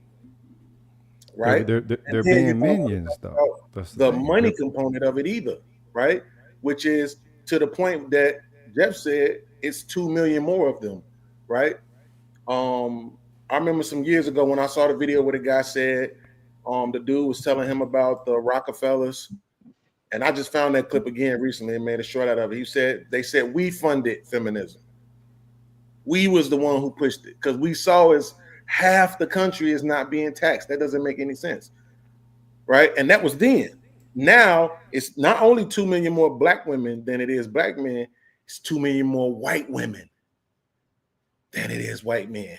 right? They're And then being you don't minions, talk though. about That's the thing. money component of it either, right? Which is to the point that Jeff said it's 2 million more of them, right? I remember some years ago when I saw the video where the guy said the dude was telling him about the Rockefellers, and I just found that clip again recently and made a short out of it. They said we funded feminism. We was the one who pushed it because we saw as half the country is not being taxed. That doesn't make any sense, right? And that was then. Now it's not only 2 million more black women than it is black men, it's 2 million more white women than it is white men,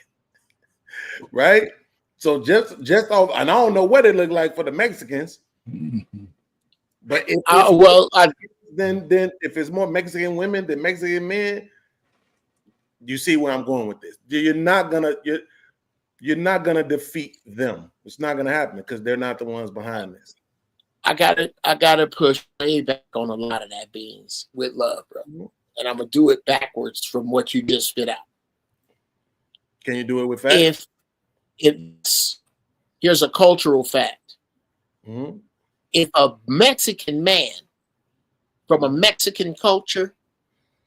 right? So just off, and I don't know what it looked like for the Mexicans, but if then if it's more Mexican women than Mexican men, you see where I'm going with this. You're not gonna defeat them. It's not gonna happen because they're not the ones behind this. I gotta push way back on a lot of that beans with love, bro. And I'm gonna do it backwards from what you just spit out. Can you do it with facts? Here's a cultural fact. Mm-hmm. If a Mexican man from a Mexican culture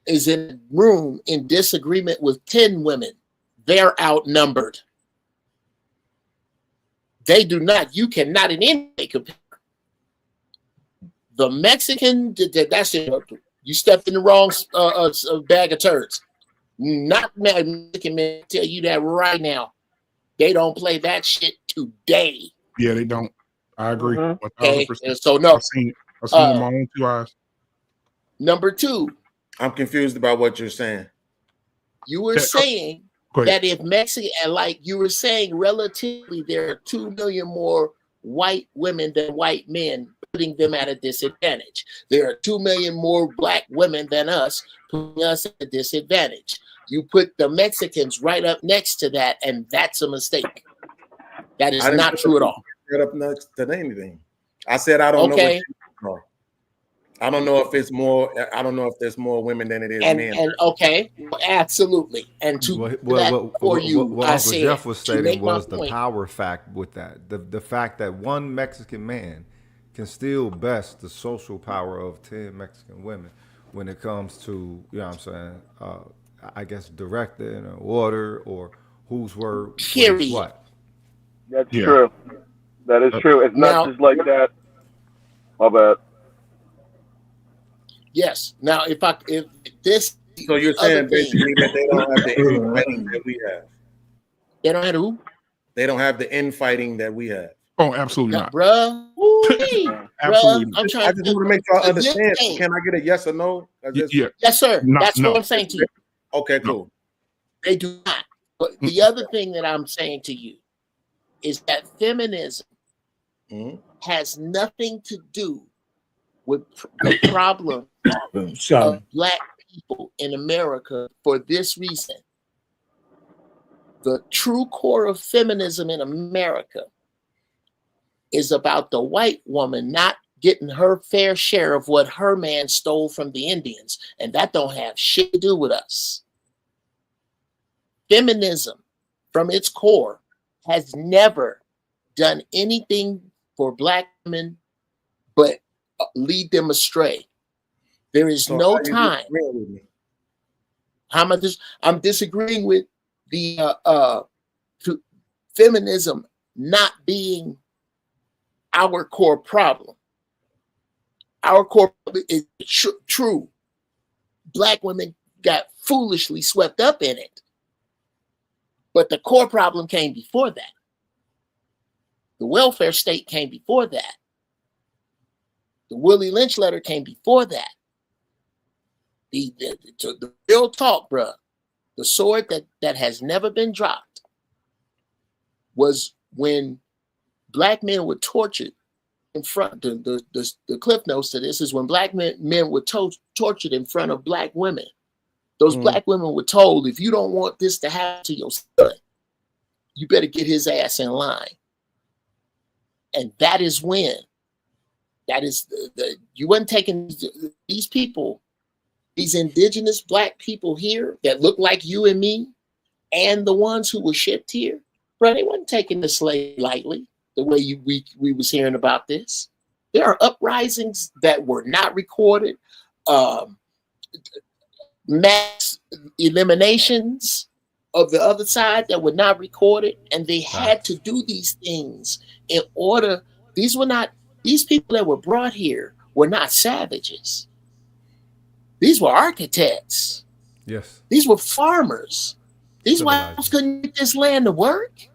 is in a room in disagreement with 10 women, they're outnumbered. They do not, you cannot in any way compare. The Mexican, that's it. You stepped in the wrong bag of turds. Not Mexican men, tell you that right now. They don't play that shit today. Yeah, they don't. I agree. Okay, 1000%. so no. I've seen it with my own 2 eyes. Number 2. I'm confused about what you're saying. You were saying that if Mexican, and like you were saying, relatively, there are 2 million more white women than white men, putting them at a disadvantage. There are 2 million more black women than us, putting us at a disadvantage. You put the Mexicans right up next to that, and that's a mistake. That is not true at all. Right up next to anything. I said I don't know. What I don't know if it's more. I don't know if there's more women than it is men. And okay, absolutely. And what I Uncle said, Jeff was stating was the point. power fact with that. The fact that one Mexican man can still best the social power of 10 Mexican women when it comes to, you know what I'm saying, I guess directing or order or whose word is what. That's true. That is true. It's not just like that. My bad. Yes. Now, if this, so you're saying basically that they don't have the infighting that we have. They don't have who? They don't have the infighting that we have. Oh, absolutely not, bruh. Absolutely. I'm trying. I just want to make sure I understand. Can I get a yes or no? Yeah. Yes, sir. That's what I'm saying to you. Okay, cool. They do not. But the other thing that I'm saying to you is that feminism has nothing to do with the problem of black people in America for this reason. The true core of feminism in America is about the white woman not getting her fair share of what her man stole from the Indians. And that don't have shit to do with us. Feminism, from its core, has never done anything for black women but lead them astray. There is no time. I'm disagreeing with the feminism not being our core problem. Our core problem is true. Black women got foolishly swept up in it. But the core problem came before that. The welfare state came before that. The Willie Lynch letter came before that. The real talk, bruh, the sword that has never been dropped was when black men were tortured in front. The cliff notes to this is when black men were tortured in front of black women. Those black women were told, if you don't want this to happen to your son, you better get his ass in line. And that is when, that is, you wasn't taking these people, these indigenous black people here that look like you and me, and the ones who were shipped here, bro, they wasn't taking the slave lightly. the way we was hearing about this. There are uprisings that were not recorded, mass eliminations of the other side that were not recorded, and they had to do these things in order. These people that were brought here were not savages. These were architects. Yes. These were farmers. These whites couldn't get this land to work.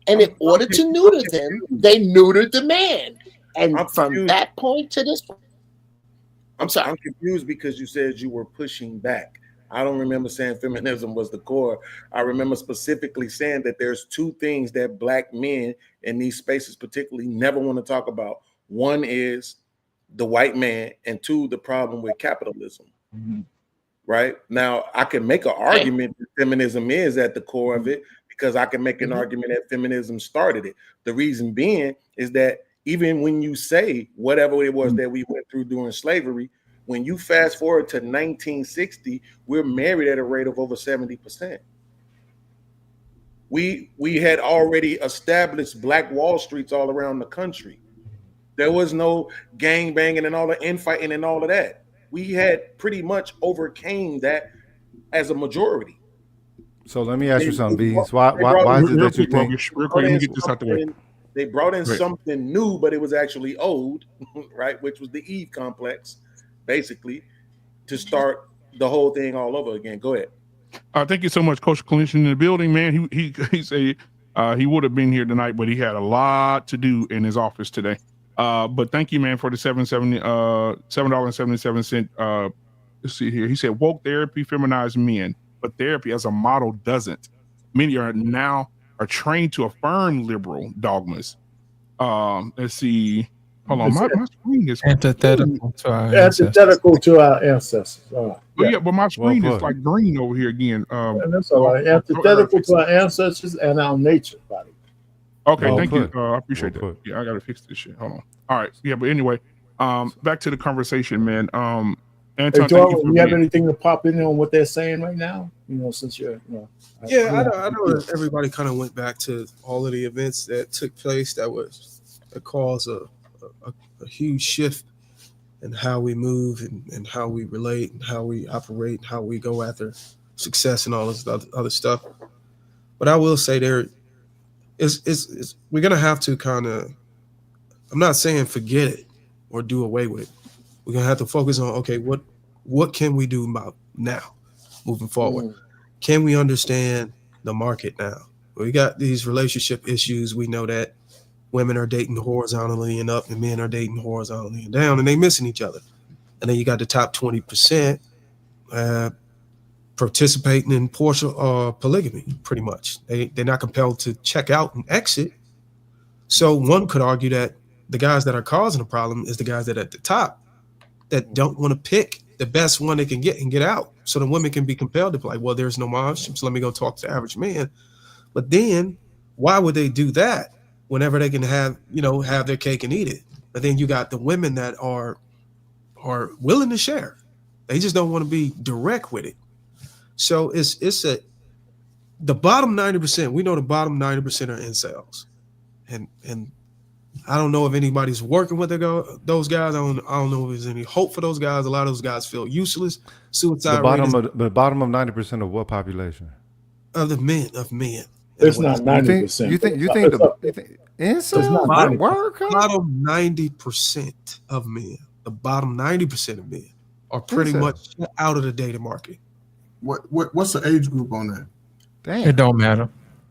And in order to neuter them, they neutered the man. And from that point to this point, I'm sorry. I'm confused because you said you were pushing back. I don't remember saying feminism was the core. I remember specifically saying that there's two things that black men in these spaces particularly never want to talk about. One is the white man, and two, the problem with capitalism. Mm-hmm. Right? Now, I can make an argument that feminism is at the core of it, because I can make an argument that feminism started it. The reason being is that even when you say whatever it was that we went through during slavery, when you fast forward to 1960, we're married at a rate of over 70%. We had already established Black Wall Streets all around the country. There was no gang banging and all the infighting and all of that. We had pretty much overcame that as a majority. So let me ask you something, Bees. Why is it that you think? Real quick, let me get this out the way. They brought in something new, but it was actually old, right? Which was the Eve complex, basically, to start the whole thing all over again. Go ahead. Thank you so much, Coach Clinton in the building, man. He said he would have been here tonight, but he had a lot to do in his office today. But thank you, man, for the $7.77. Let's see here. He said woke therapy feminized men, but therapy as a model doesn't. Many are trained to affirm liberal dogmas. Let's see. Hold on, my screen is antithetical to our ancestors. Yeah, but my screen is like green over here again. And that's all right. Antithetical to our ancestors and our nature, buddy. Okay, thank you. I appreciate that. Yeah, I gotta fix this shit. Hold on. All right. Yeah, but anyway, back to the conversation, man. Anton, hey, Jordan, you have anything to pop in on what they're saying right now? Since you're, I know everybody kind of went back to all of the events that took place that caused a huge shift in how we move and how we relate and how we operate and how we go after success and all this other stuff. But I will say we're gonna have to kind of, I'm not saying forget it or do away with it. We're gonna have to focus on, okay, what can we do about now moving forward? Can we understand the market now? We got these relationship issues. We know that women are dating horizontally and up and men are dating horizontally and down, and they missing each other. And then you got the top 20% participating in polygamy, pretty much. They're not compelled to check out and exit. So one could argue that the guys that are causing the problem is the guys that are at the top that don't want to pick the best one they can get and get out. So the women can be compelled to be like, well, there's no more options, so let me go talk to the average man. But then why would they do that whenever they can have their cake and eat it? But then you got the women that are willing to share. They just don't want to be direct with it. So it's the bottom 90%. We know the bottom 90% are incels, and I don't know if anybody's working with those guys. I don't know if there's any hope for those guys. A lot of those guys feel useless. Suicide the bottom of 90% of what population? Of men. It's not 90%. You think incels? Bottom 90% of men. The bottom 90% of men are pretty much out of the data market. What's the age group on that? Damn. It don't matter.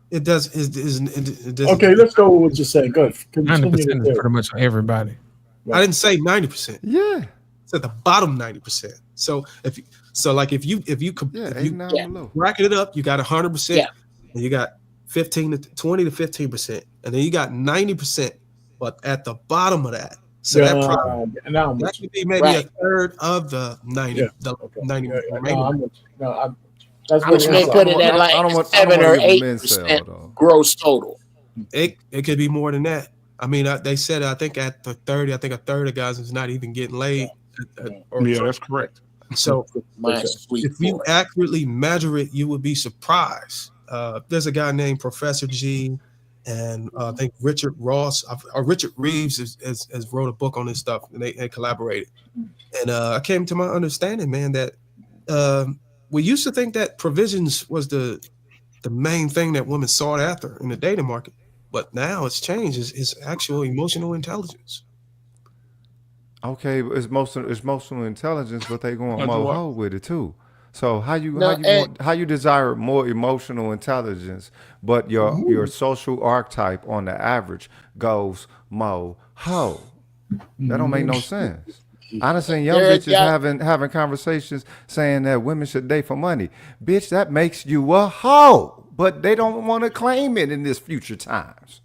It does. It doesn't. Okay, let's go with what you're saying. Go ahead. 90% is pretty much everybody. I didn't say 90%. Yeah. I said the bottom 90%. So if you bracket it up, you got 100%, and you got 20 to 15%, and then you got 90%, but at the bottom of that. So that could be maybe a third of the 90. Yeah. The 90. Which may put it at like 7 or 8% gross total. It could be more than that. I mean, they said I think at the 30, I think a third of guys is not even getting laid. Yeah, that's correct. So if you accurately measure it, you would be surprised. There's a guy named Professor G, And I think Richard Ross or Richard Reeves has wrote a book on this stuff, and they collaborated. And I came to my understanding, man, that we used to think that provisions was the main thing that women sought after in the dating market, but now it's changed. It's actual emotional intelligence. Okay, it's emotional intelligence, but they going That's more what- hoe with it too. So how you No, how you desire more emotional intelligence, but your social archetype on the average goes mo ho. That don't make no sense. I done seen young There- bitches yeah. having conversations saying that women should date for money. Bitch, that makes you a hoe. But they don't want to claim it in this future times.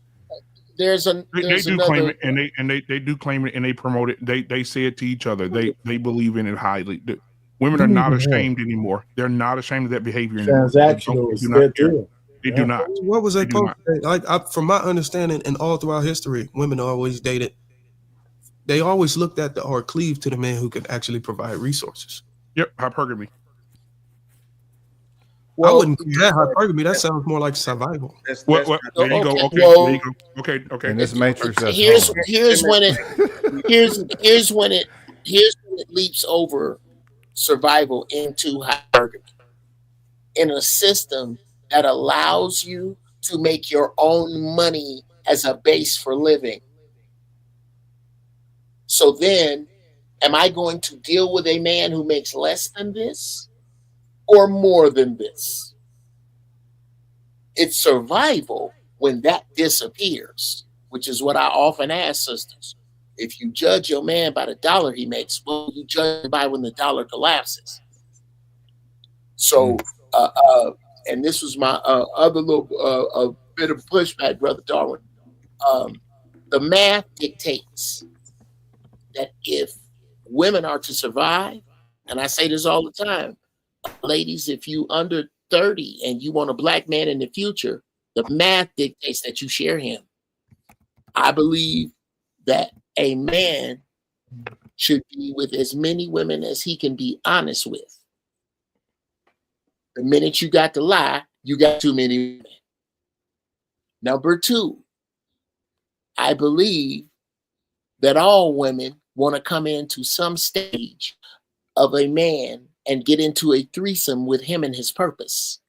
There's They do another. claim it, and they do claim it, and they promote it. They say it to each other. They believe in it highly. Women are not ashamed anymore. They're not ashamed of that behavior anymore. Transactional is their deal. They do not. What was they do not. posting? From my understanding, and all throughout history, women always dated. They always looked at or cleaved to the man who could actually provide resources. Yep, hypergamy. I wouldn't call that hypergamy. That sounds more like survival. There you go. Okay, well, there you go. Okay. In this matrix, that's here's hard. when it leaps over survival into hypergamy in a system that allows you to make your own money as a base for living. So then, am I going to deal with a man who makes less than this or more than this? It's survival when that disappears, which is what I often ask sisters. If you judge your man by the dollar he makes, what will you judge him by when the dollar collapses? So, and this was my other little bit of pushback, Brother Darwin. The math dictates that if women are to survive, and I say this all the time, ladies, if you under 30 and you want a black man in the future, the math dictates that you share him. I believe that a man should be with as many women as he can be honest with. The minute you got to lie, you got too many women. Number two, I believe that all women want to come into some stage of a man and get into a threesome with him and his purpose.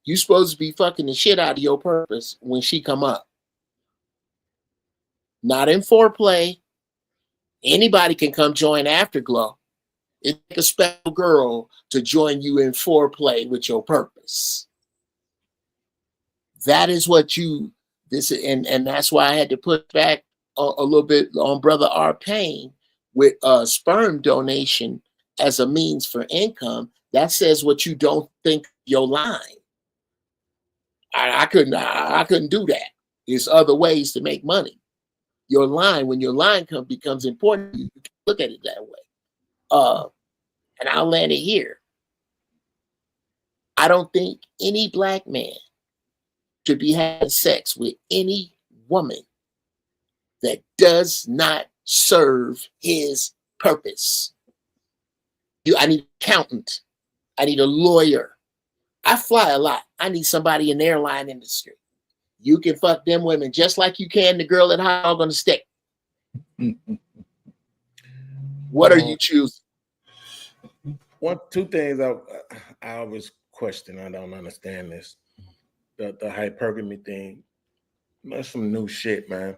You supposed to be fucking the shit out of your purpose when she come up. Not in foreplay. Anybody can come join Afterglow. It's like a special girl to join you in foreplay with your purpose. That is what and that's why I had to put back a little bit on Brother R. Payne with sperm donation as a means for income. That says what you don't think your line. I couldn't do that. There's other ways to make money. Your line, when your line becomes important, you can look at it that way. And I'll land it here. I don't think any black man should be having sex with any woman that does not serve his purpose. I need an accountant. I need a lawyer. I fly a lot. I need somebody in the airline industry. You can fuck them women just like you can the girl at Hog on the Stick. What are you choosing? Two things I always question. I don't understand this. The hypergamy thing. That's some new shit, man.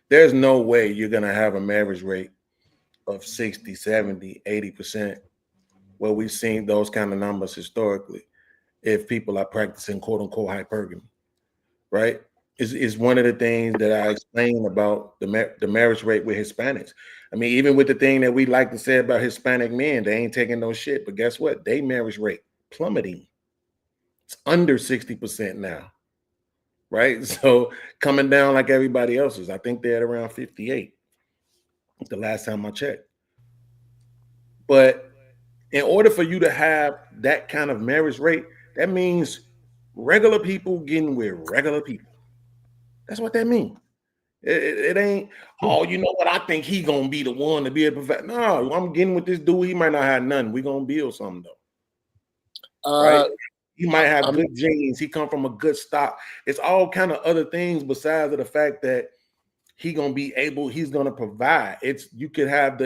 There's no way you're going to have a marriage rate of 60, 70, 80%, where we've seen those kind of numbers historically, if people are practicing quote unquote hypergamy, right? Is one of the things that I explained about the marriage rate with Hispanics. I mean, even with the thing that we like to say about Hispanic men, they ain't taking no shit. But guess what? They marriage rate plummeting. It's under 60% now, right? So coming down like everybody else's. I think they're at around 58 the last time I checked. But in order for you to have that kind of marriage rate, that means regular people getting with regular people. That's what that means. It ain't, oh, you know what? I think he gonna be the one to be a perfect. No, I'm getting with this dude. He might not have nothing. We gonna build something though. Right? He might have good genes. He come from a good stock. It's all kind of other things besides the fact that he's gonna provide. You could have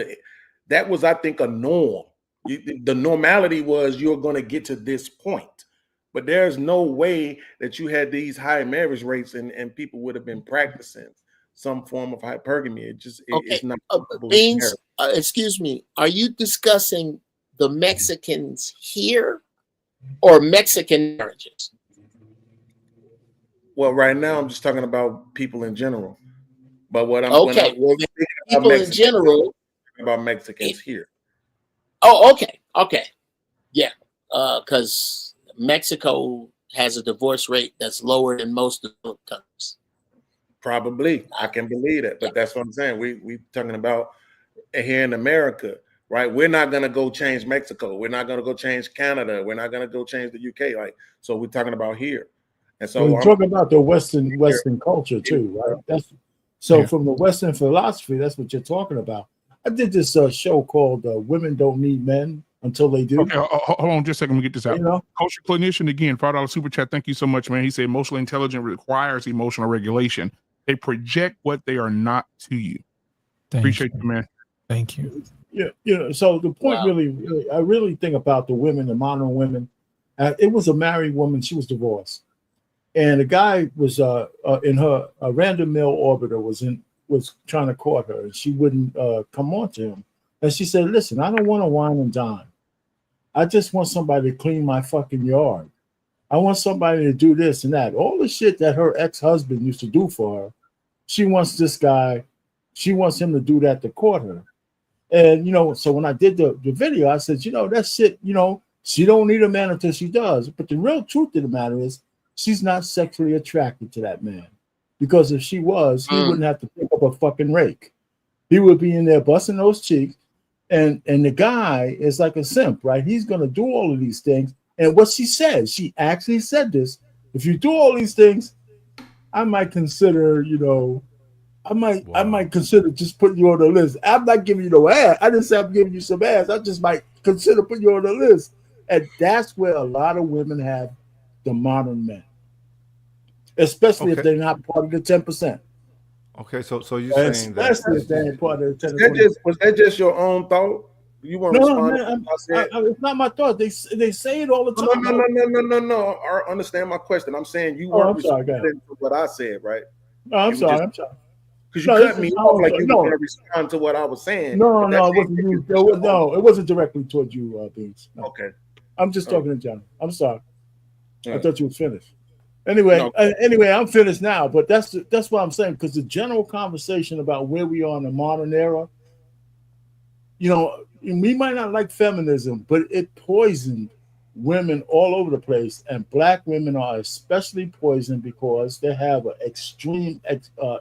that was, I think, a norm. The normality was you're gonna get to this point, but there's no way that you had these high marriage rates and people would have been practicing some form of hypergamy. It's not. Beans, excuse me. Are you discussing the Mexicans here or Mexican marriages? Well, right now I'm just talking about people in general. But when I'm people in general about Mexicans here. Oh, okay, yeah, because Mexico has a divorce rate that's lower than most of the countries. Probably, I can believe that, but that's what I'm saying. We talking about here in America, right? We're not gonna go change Mexico. We're not gonna go change Canada. We're not gonna go change the UK. So we're talking about here, and so we're talking about the Western culture too, right? From the Western philosophy, that's what you're talking about. I did this show called "Women Don't Need Men Until They Do." Okay, hold on just a second. Let me get this out. Culture Clinician again, $5 super chat. Thank you so much, man. He said emotionally intelligent requires emotional regulation. They project what they are not to you. Appreciate you, man. Thank you. Yeah, so the point I really think about the women, the modern women. It was a married woman; she was divorced, and the guy was in her random male orbiter was trying to court her, and she wouldn't come on to him. And she said, "Listen, I don't want to wine and dine. I just want somebody to clean my fucking yard. I want somebody to do this and that. All the shit that her ex-husband used to do for her, she wants this guy. She wants him to do that to court her." And so when I did the video, I said, that shit, she don't need a man until she does. But the real truth of the matter is, she's not sexually attracted to that man. Because if she was, he wouldn't have to pick up a fucking rake. He would be in there busting those cheeks. And the guy is like a simp, right? He's going to do all of these things. And what she said, she actually said this. If you do all these things, I might consider, I might consider just putting you on the list. I'm not giving you no ass. I didn't say I'm giving you some ass. I just might consider putting you on the list. And that's where a lot of women have the modern men. Especially if they're not part of the 10%. Okay, so you're saying that especially if they ain't part of the 10%. Was that just your own thought? You weren't responding. It's not my thought. They say it all the time. No. I understand my question. I'm saying you weren't responding to what I said, right? No, I'm sorry. Because you cut me off like you were going to respond to what I was saying. No, it wasn't you. No, it wasn't directly towards you, Beans. No. Okay. I'm just talking in general. I'm sorry. I thought you was finished. Anyway, I'm finished now. But that's what I'm saying, because the general conversation about where we are in the modern era, we might not like feminism, but it poisoned women all over the place, and black women are especially poisoned because they have an extreme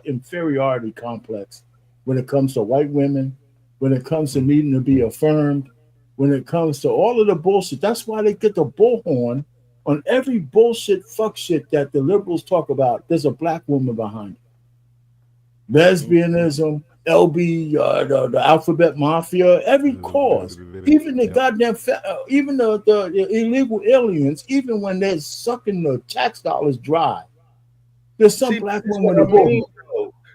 inferiority complex when it comes to white women, when it comes to needing to be affirmed, when it comes to all of the bullshit. That's why they get the bullhorn on every bullshit fuck shit that the liberals talk about. There's a black woman behind it. Lesbianism, LB, the alphabet mafia, every cause, even the goddamn, even the illegal aliens, even when they're sucking the tax dollars dry, there's some black woman involved.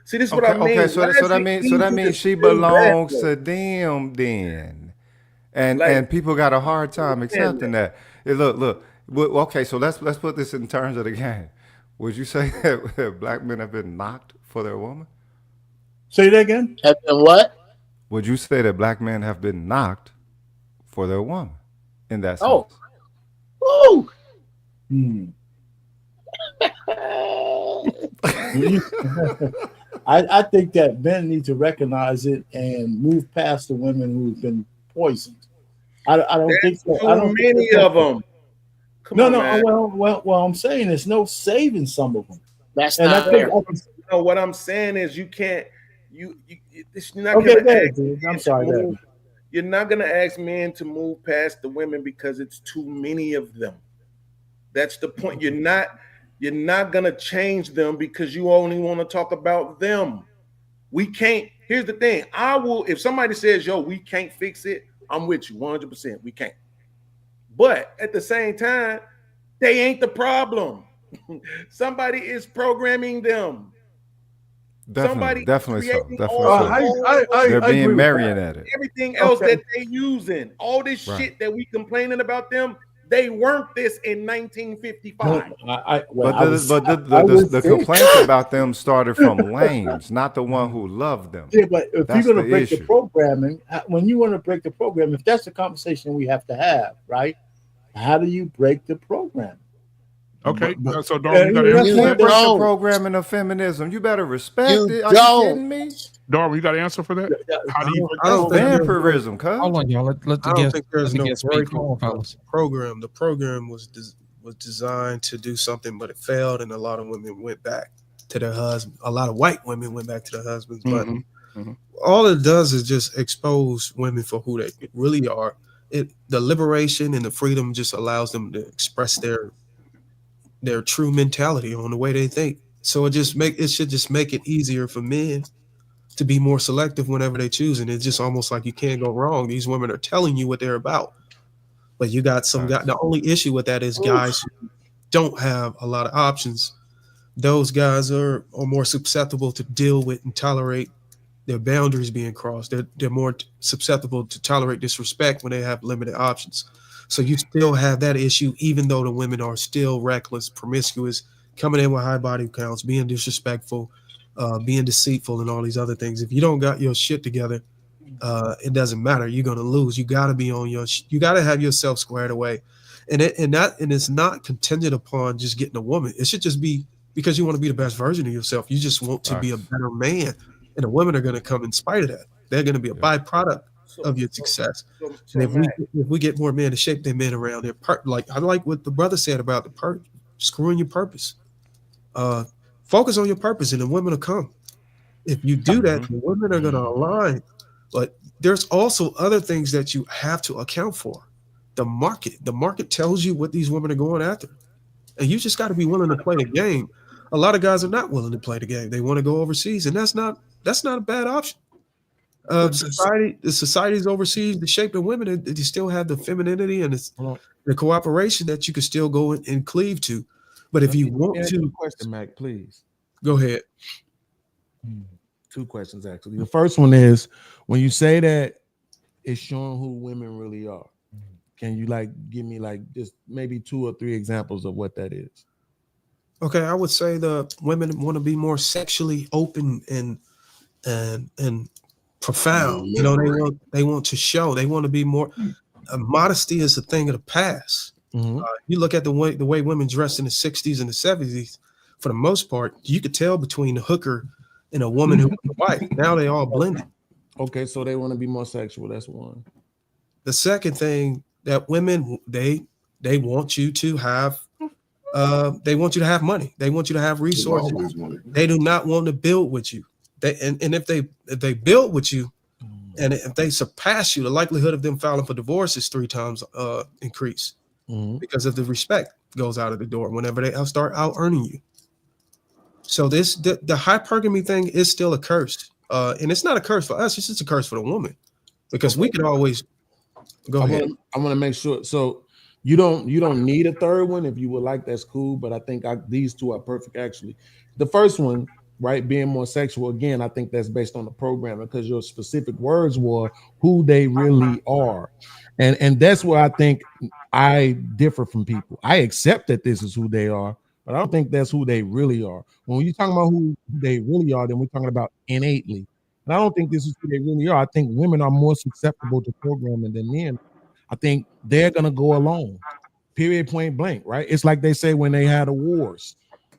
See, this is what I mean. Okay, so that means she belongs to them then, and people got a hard time accepting that. Look. Okay, so let's put this in terms of the game. Would you say that black men have been knocked for their woman? Say that again. Have been what? Would you say that black men have been knocked for their woman in that sense? Oh. I think that men need to recognize it and move past the women who've been poisoned. I don't think so. I don't many of them. Well, I'm saying there's no saving some of them. That's not fair. What I'm saying is you can't. You're not I'm sorry. You're not gonna ask men to move past the women because it's too many of them. That's the point. You're not gonna change them because you only want to talk about them. We can't. Here's the thing. I will. If somebody says, "Yo, we can't fix it," I'm with you 100%. We can't. But at the same time, They ain't the problem. Somebody is programming them. Definitely, definitely so. Creating Definitely all so. They're being marionetted. everything else that they using. All this Right. shit that we complaining about them, they weren't this in 1955. The complaints about them started from lames, not the one who loved them. Yeah, but if That's you're going to the break the issue. programming, when you want to break the program, if that's the conversation we have to have, right? How do you break the program? Okay, so Darwin, you got to You answer can't for break that. the programming of feminism. You better respect it. Are don't. you kidding me? Darwin, you got to answer for that. How do you break I don't think vampirism, cuz. Hold on, y'all. Let the I don't guest, think there's let the no guest speak. breaking Hold on, of fellas. the program. The program was designed to do something, but it failed, and a lot of women went back to their husbands. A lot of white women went back to their husbands, but all it does is just expose women for who they really are. The liberation and the freedom just allows them to express their true mentality on the way they think. So it should just make it easier for men to be more selective whenever they choose. And it's just almost like you can't go wrong. These women are telling you what they're about. But you got some guy. The only issue with that is guys who don't have a lot of options. Those guys are more susceptible to deal with and tolerate their boundaries being crossed. They're more susceptible to tolerate disrespect when they have limited options. So you still have that issue, even though the women are still reckless, promiscuous, coming in with high body counts, being disrespectful, being deceitful, and all these other things. If you don't got your shit together, it doesn't matter. You're gonna lose. You got to be on your. You got to have yourself squared away, and it's not contingent upon just getting a woman. It should just be because you want to be the best version of yourself. You just want to be a better man, and the women are going to come in spite of that. They're going to be a byproduct of your success. And if we get more men to shape their men around their like I like what the brother said about the screwing your purpose. Focus on your purpose, and the women will come. If you do that, the women are going to align. But there's also other things that you have to account for. The market tells you what these women are going after, and you just got to be willing to play the game. A lot of guys are not willing to play the game. They want to go overseas, and that's not a bad option. The societies overseas, the shape of women, they still have the femininity and the cooperation that you can still go and cleave to. But if you want to, question, Mac, please go ahead. Two questions actually. The first one is when you say that it's showing who women really are. Can you give me just maybe 2 or 3 examples of what that is? Okay, I would say the women want to be more sexually open and profound. You know, they want to show. They want to be more. Modesty is a thing of the past. You look at the way women dressed in the 60s and the 70s. For the most part, you could tell between the hooker and a woman who was a wife. Now they all blended. Okay, so they want to be more sexual. That's one. The second thing that women they want you to have. They want you to have money. They want you to have resources. They do not want to build with you. And if they build with you, and if they surpass you, the likelihood of them filing for divorce is 3 times increase because of the respect goes out of the door whenever they start out earning you. So the hypergamy thing is still a curse, and it's not a curse for us. It's just a curse for the woman because we can always go ahead. I want to make sure. So you don't need a third one. If you would like, that's cool. But I think these 2 are perfect. Actually, the first one, right, being more sexual. Again, I think that's based on the programming because your specific words were who they really are, and that's where I think I differ from people. I accept that this is who they are, but I don't think that's who they really are. When you're talking about who they really are, then we're talking about innately. And I don't think this is who they really are. I think women are more susceptible to programming than men. I think they're going to go along, period, point blank, right? It's like they say when they had the wars.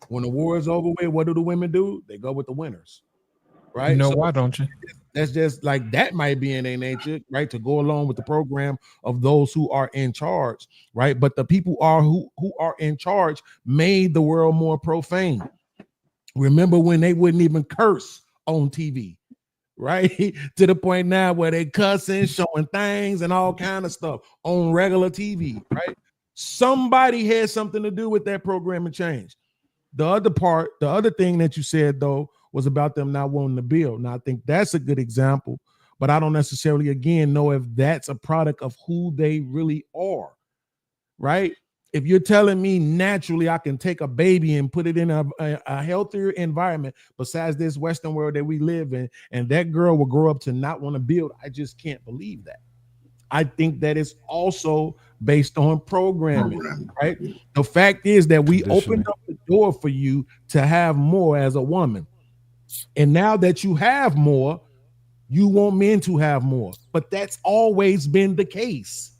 When the war is over with, what do the women do? They go with the winners, right? You know why, don't you? That's just like that might be in their nature, right? To go along with the program of those who are in charge, right? But the people who are in charge made the world more profane. Remember when they wouldn't even curse on TV, right? To the point now where they cussing, showing things and all kind of stuff on regular TV, right? Somebody had something to do with that programming change. The other thing that you said though was about them not wanting to build. Now I think that's a good example, but I don't necessarily again know if that's a product of who they really are, right? if you're telling me naturally I can take a baby and put it in a healthier environment besides this Western world that we live in, and that girl will grow up to not want to build, I just can't believe that. I think that is also based on programming, right? The fact is that we opened up the door for you to have more as a woman. And now that you have more, you want men to have more. But that's always been the case.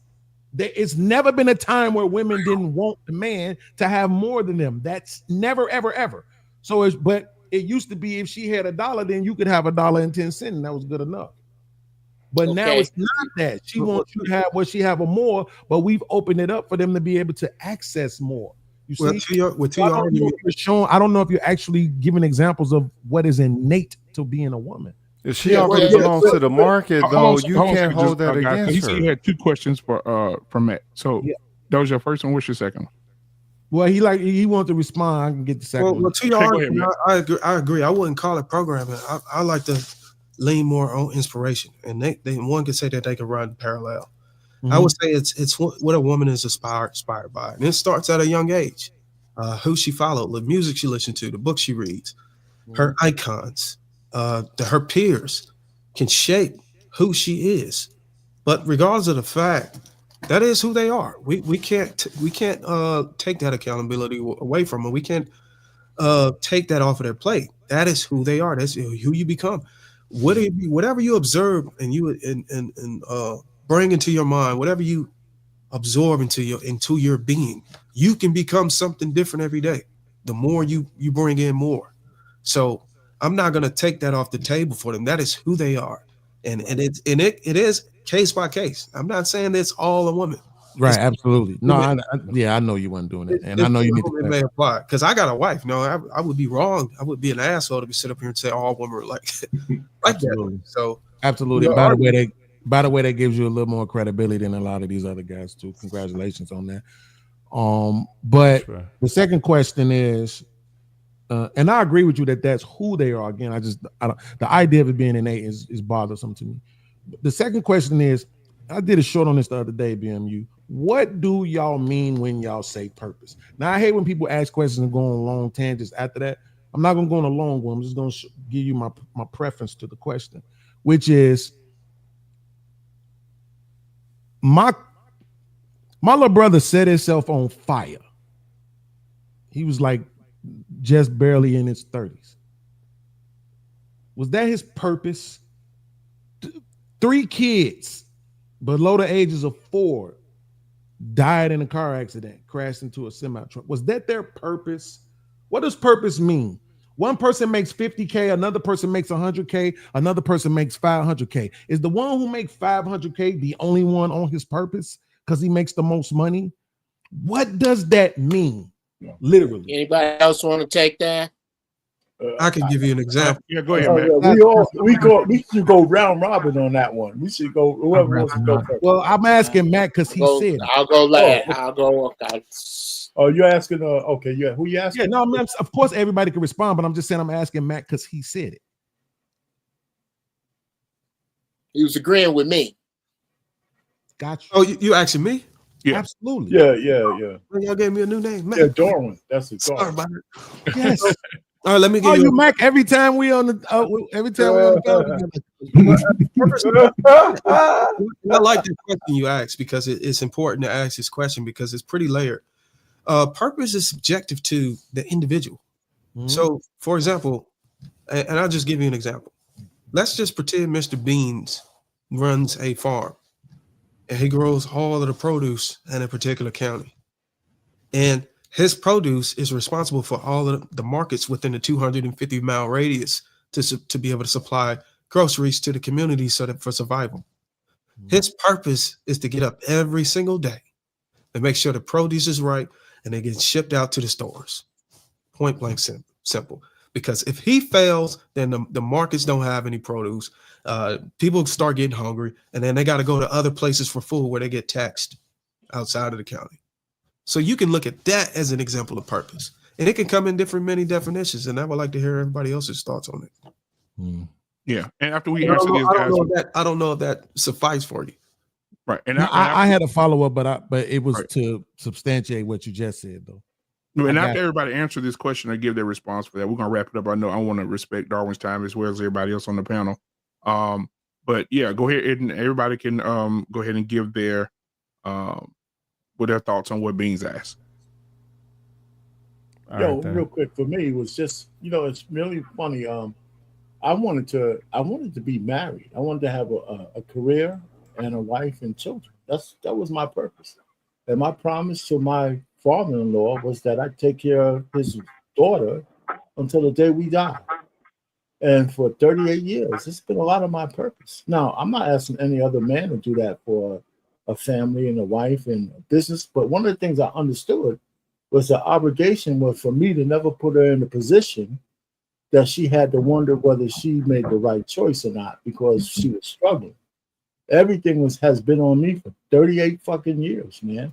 It's never been a time where women didn't want the man to have more than them. That's never, ever, ever. So, but it used to be if she had $1, then you could have $1.10, and that was good enough. But now it's not that. She wants you to have what she have or more, but we've opened it up for them to be able to access more. You see, I don't know if you're actually giving examples of what is innate to being a woman. If she already belongs to the market, though, you can't hold that against He her. said he had 2 questions for Matt. So that was your first one. What's your second one? Well, he wanted to respond. I can get the second one. Well, to your argument, I agree. I wouldn't call it programming. I like to lean more on inspiration, and they one could say that they can run parallel. I would say it's what a woman is inspired by, and it starts at a young age. Who she followed, the music she listened to, the books she reads, her icons, her peers can shape who she is. But regardless of the fact, that is who they are. We can't take that accountability away from them. We can't take that off of their plate. That is who they are. That's who you become. Whatever you observe and you bring into your mind, whatever you absorb into your being, you can become something different every day. The more you bring in more. So I'm not going to take that off the table for them. That is who they are, and it is case by case. I'm not saying it's all a woman. Right, absolutely. No, I know you weren't doing it, and I know you need to. It may apply because I got a wife. No, I would be wrong. I would be an asshole to sit up here and say all women are like that. So absolutely. By the way, that gives you a little more credibility than a lot of these other guys too. Congratulations on that. But the second question is, and I agree with you that that's who they are. Again, the idea of it being innate is bothersome to me. The second question is, I did a short on this the other day, BMU. What do y'all mean when y'all say purpose? Now, I hate when people ask questions and go on long tangents after that. I'm not going to go on a long one. I'm just going to give you my preference to the question, which is my little brother set himself on fire. He was like just barely in his 30s. Was that his purpose? 3 kids below the ages of 4 died in a car accident, crashed into a semi truck. Was that their purpose? What does purpose mean? One person makes 50K, another person makes 100K, another person makes 500K. Is the one who makes 500K the only one on his purpose because he makes the most money? What does that mean? Literally. Anybody else want to take that? I can give you an example. Yeah, go ahead, man. We should go round robin on that one. We should go whoever wants to go first. Well, I'm asking Matt because he said it. I'll go last. I'll go. Oh, you're asking? Okay, yeah. Who you asking? Yeah, no, I mean, of course everybody can respond, but I'm just saying I'm asking Matt because he said it. He was agreeing with me. Gotcha. Oh, you asking me? Yeah, absolutely. Yeah. Well, y'all gave me a new name, Matt. Yeah, Darwin. That's it. Sorry about it. Yes. All right, let me give you Mac every time we on the I like the question you asked because it's important to ask this question because it's pretty layered. Purpose is subjective to the individual. So, for example, and I'll just give you an example. Let's just pretend Mr. Beans runs a farm and he grows all of the produce in a particular county. And his produce is responsible for all of the markets within the 250-mile radius to be able to supply groceries to the community for survival. His purpose is to get up every single day and make sure the produce is right and they get shipped out to the stores. Point blank simple. Because if he fails, then the markets don't have any produce. People start getting hungry, and then they got to go to other places for food where they get taxed outside of the county. So you can look at that as an example of purpose. And it can come in many definitions. And I would like to hear everybody else's thoughts on it. Yeah. And after we answer these guys. I don't know if that suffices for you. Right. And Now, I had a follow up, but it was Right. to substantiate what you just said, though. And I after got- everybody answer this question or give their response for that, we're gonna wrap it up. I know I want to respect Darwin's time as well as everybody else on the panel. But yeah, go ahead and everybody can go ahead and give their with their thoughts on what Beans asked. Real quick for me, it was just, it's really funny. I wanted to be married. I wanted to have a career and a wife and children. That was my purpose. And my promise to my father-in-law was that I'd take care of his daughter until the day we die. And for 38 years, it's been a lot of my purpose. Now, I'm not asking any other man to do that for a family and a wife and a business. But one of the things I understood was the obligation was for me to never put her in a position that she had to wonder whether she made the right choice or not because she was struggling. Everything has been on me for 38 fucking years, man.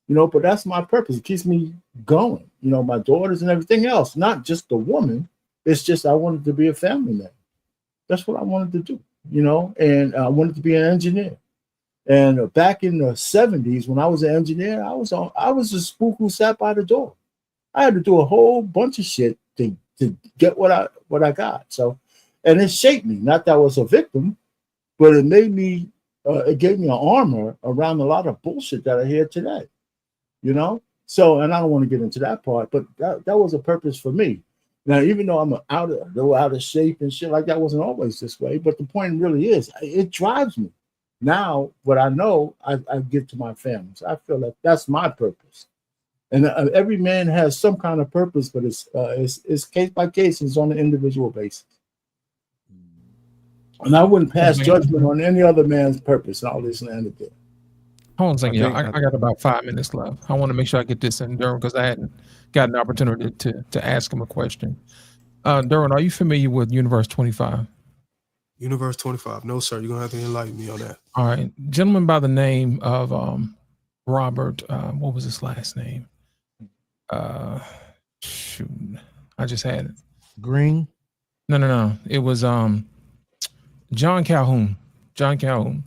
But that's my purpose. It keeps me going. My daughters and everything else, not just the woman. It's just I wanted to be a family man. That's what I wanted to do, and I wanted to be an engineer. And back in the 70s, when I was an engineer, I was a spook who sat by the door. I had to do a whole bunch of shit to get what I got. So, and it shaped me. Not that I was a victim, but it made me. It gave me an armor around a lot of bullshit that I hear today. So, and I don't want to get into that part, but that was a purpose for me. Now, even though I'm out of shape and shit like that, wasn't always this way. But the point really is, it drives me. Now, what I know, I give to my family. So I feel like that's my purpose. And every man has some kind of purpose, but it's case by case. It's on an individual basis. And I wouldn't pass judgment on any other man's purpose. And all this landed there. Hold on a second, y'all. I got about 5 minutes left. I want to make sure I get this in, Durham, because I hadn't got an opportunity to ask him a question. Durham, are you familiar with Universe 25? Universe 25. No, sir. You're going to have to enlighten me on that. All right. Gentleman by the name of Robert, what was his last name? Shoot. I just had it. Green? No. It was John Calhoun. John Calhoun.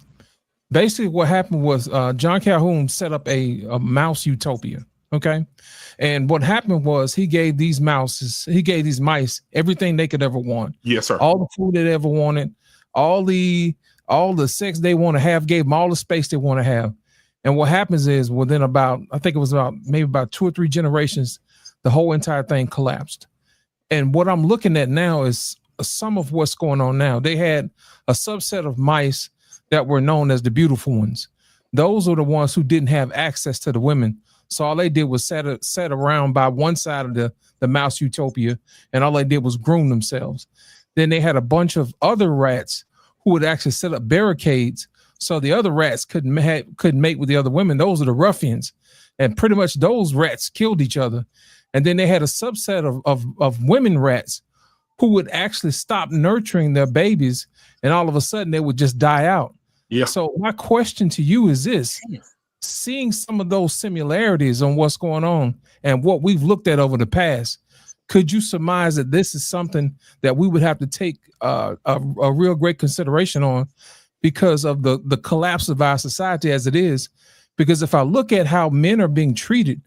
Basically, what happened was John Calhoun set up a mouse utopia. Okay. And what happened was he gave these mice everything they could ever want. Yes, sir. All the food they ever wanted, all the sex they want to have, gave them all the space they want to have. And what happens is within I think it was maybe about 2 or 3 generations, the whole entire thing collapsed. And what I'm looking at now is some of what's going on now. They had a subset of mice that were known as the beautiful ones. Those are the ones who didn't have access to the women. So all they did was sat around by one side of the mouse utopia, and all they did was groom themselves. Then they had a bunch of other rats who would actually set up barricades so the other rats couldn't mate with the other women. Those are the ruffians. And pretty much those rats killed each other. And then they had a subset of women rats who would actually stop nurturing their babies, and all of a sudden they would just die out. Yeah. So my question to you is this: seeing some of those similarities on what's going on and what we've looked at over the past, could you surmise that this is something that we would have to take a real great consideration on because of the collapse of our society as it is? Because if I look at how men are being treated,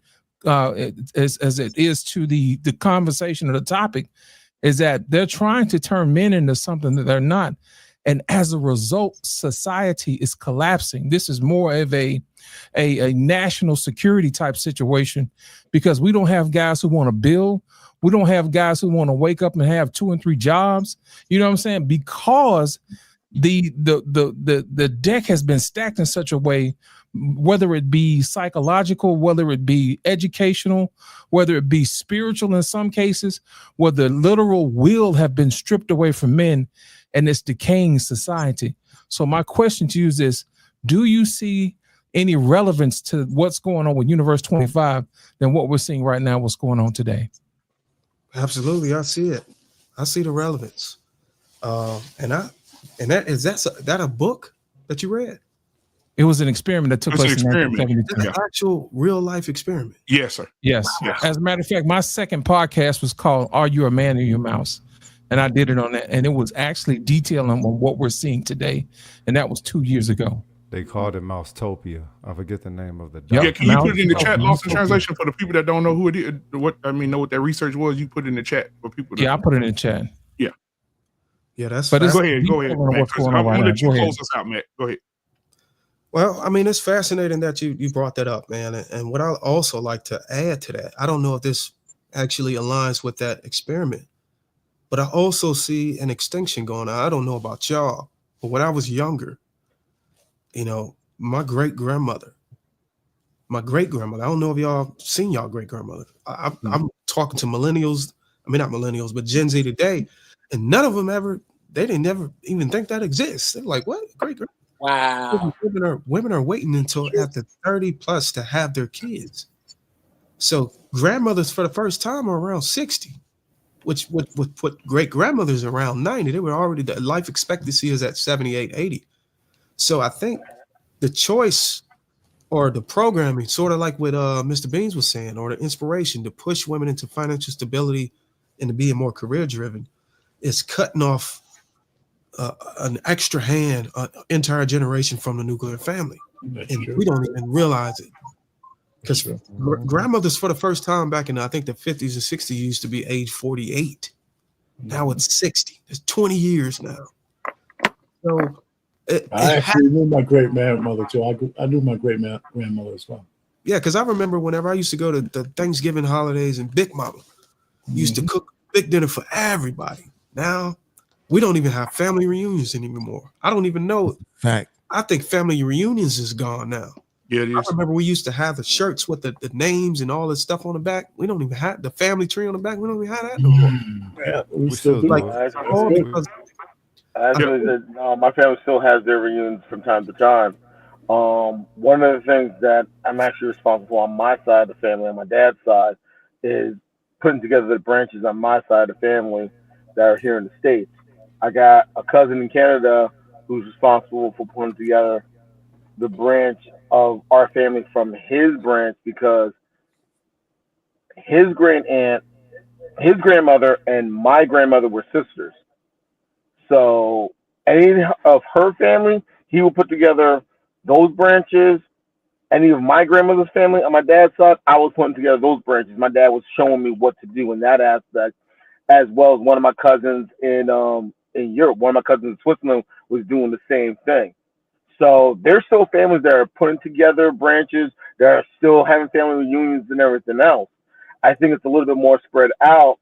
as it is to the conversation or the topic, is that they're trying to turn men into something that they're not. And as a result, society is collapsing. This is more of a national security type situation because we don't have guys who want to build. We don't have guys who want to wake up and have 2 and 3 jobs. You know what I'm saying? Because the deck has been stacked in such a way, whether it be psychological, whether it be educational, whether it be spiritual in some cases, where the literal will have been stripped away from men, and it's decaying society. So my question to you is this: do you see any relevance to what's going on with Universe 25 than what we're seeing right now, what's going on today? Absolutely, I see it. I see the relevance. And that a book that you read? It was an experiment that took place in 1972. It's an actual real life experiment. Yes, sir. Yes. As a matter of fact, my second podcast was called "Are You a Man or Your Mouse?" And I did it on that, and it was actually detailing on what we're seeing today, and that was 2 years ago. They called it Mousetopia. I forget the name of the Yeah, doctor. can you put it in the chat, lost in translation, for the people that don't know who it is? Know what that research was. You put it in the chat for people. Yeah, I put it in the chat. Yeah. Yeah, that's. But Go ahead, Matt. what's going I'm on right gonna now. let you Go ahead. close us out, Matt. Go ahead. Well, I mean, it's fascinating that you brought that up, man. And what I also like to add to that, I don't know if this actually aligns with that experiment, but I also see an extinction going on. I don't know about y'all, but when I was younger, you know, my great-grandmother, I don't know if y'all seen y'all great-grandmother. I'm talking to millennials, I mean, not millennials, but Gen Z today, and none of them they didn't never even think that exists. They're like, what? Great-grandma? Wow. Women are waiting until after 30 plus to have their kids. So grandmothers for the first time are around 60, which would put great grandmothers around 90. They were already, the life expectancy is at 78, 80. So I think the choice or the programming, sort of like what Mr. Beans was saying, or the inspiration to push women into financial stability and to being more career driven, is cutting off an extra hand, an entire generation from the nuclear family. And we don't even realize it. Because grandmothers for the first time back in, I think, the 50s and 60s used to be age 48. Now it's 60. It's 20 years now. So I actually knew my great grandmother too. I knew my great grandmother as well. Yeah, because I remember whenever I used to go to the Thanksgiving holidays, and Big Mama used to cook big dinner for everybody. Now we don't even have family reunions anymore. I don't even know. Fact. I think family reunions is gone now. Yeah, it is. I remember we used to have the shirts with the names and all this stuff on the back. We don't even have the family tree on the back. We don't even have that no more. Yeah, we still do. Like, Actually, my family still has their reunions from time to time. One of the things that I'm actually responsible for on my side of the family, on my dad's side, is putting together the branches on my side of the family that are here in the States. I got a cousin in Canada who's responsible for putting together the branch of our family from his branch, because his grandmother and my grandmother were sisters. So any of her family, he will put together those branches. Any of my grandmother's family on my dad's side, I was putting together those branches. My dad was showing me what to do in that aspect, as well as one of my cousins in Europe. One of my cousins in Switzerland was doing the same thing. So there's still families that are putting together branches, that are still having family reunions and everything else. I think it's a little bit more spread out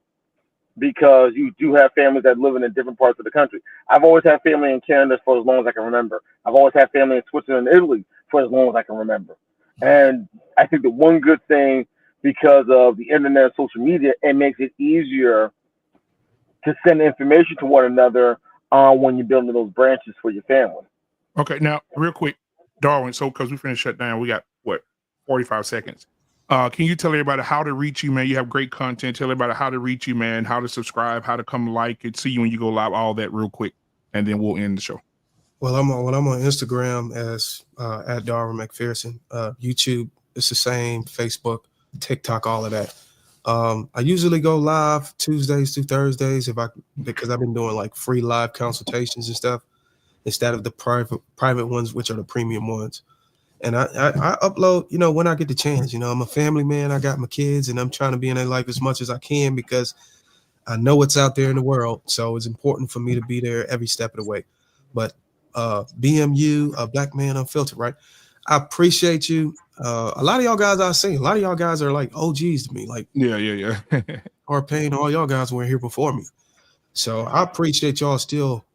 because you do have families that live in different parts of the country. I've always had family in Canada for as long as I can remember. I've always had family in Switzerland and Italy for as long as I can remember. And I think the one good thing, because of the internet and social media, it makes it easier to send information to one another when you're building those branches for your family. Okay, now real quick, Darwin. So because we finished shut down, we got 45 seconds. Can you tell everybody how to reach you, man? You have great content. Tell everybody how to reach you, man. How to subscribe, how to come like it, see you when you go live. All that real quick, and then we'll end the show. Well, I'm on Instagram as at Darwin McPherson. YouTube, it's the same. Facebook, TikTok, all of that. I usually go live Tuesdays through Thursdays because I've been doing like free live consultations and stuff instead of the private ones, which are the premium ones. And I upload, when I get the chance. I'm a family man. I got my kids, and I'm trying to be in their life as much as I can because I know what's out there in the world. So it's important for me to be there every step of the way. But BMU, a Black Man Unfiltered, right? I appreciate you. A lot of y'all guys I've seen, a lot of y'all guys are like OGs to me. Like, yeah. Payne, all y'all guys were here before me. So I appreciate y'all still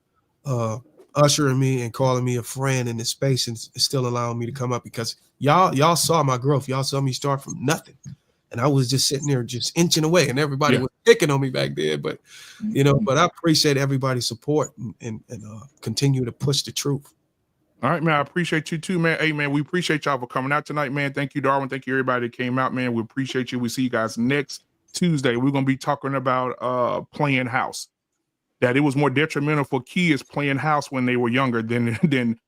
ushering me and calling me a friend in this space and still allowing me to come up, because y'all saw my growth. Y'all saw me start from nothing. And I was just sitting there just inching away, and everybody was picking on me back then. But, but I appreciate everybody's support and continue to push the truth. All right, man. I appreciate you too, man. Hey, man, we appreciate y'all for coming out tonight, man. Thank you, Darwin. Thank you, everybody that came out, man. We appreciate you. We see you guys next Tuesday. We're going to be talking about playing house. That it was more detrimental for kids playing house when they were younger than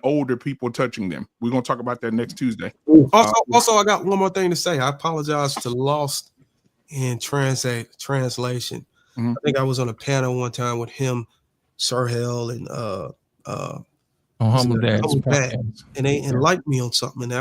older people touching them. We're going to talk about that next Tuesday. Also, I got one more thing to say. I apologize to Lost in translation. I think I was on a panel one time with him, Sirhel, and On Humble Dads Humble Dad. podcast. And they enlightened me on something. And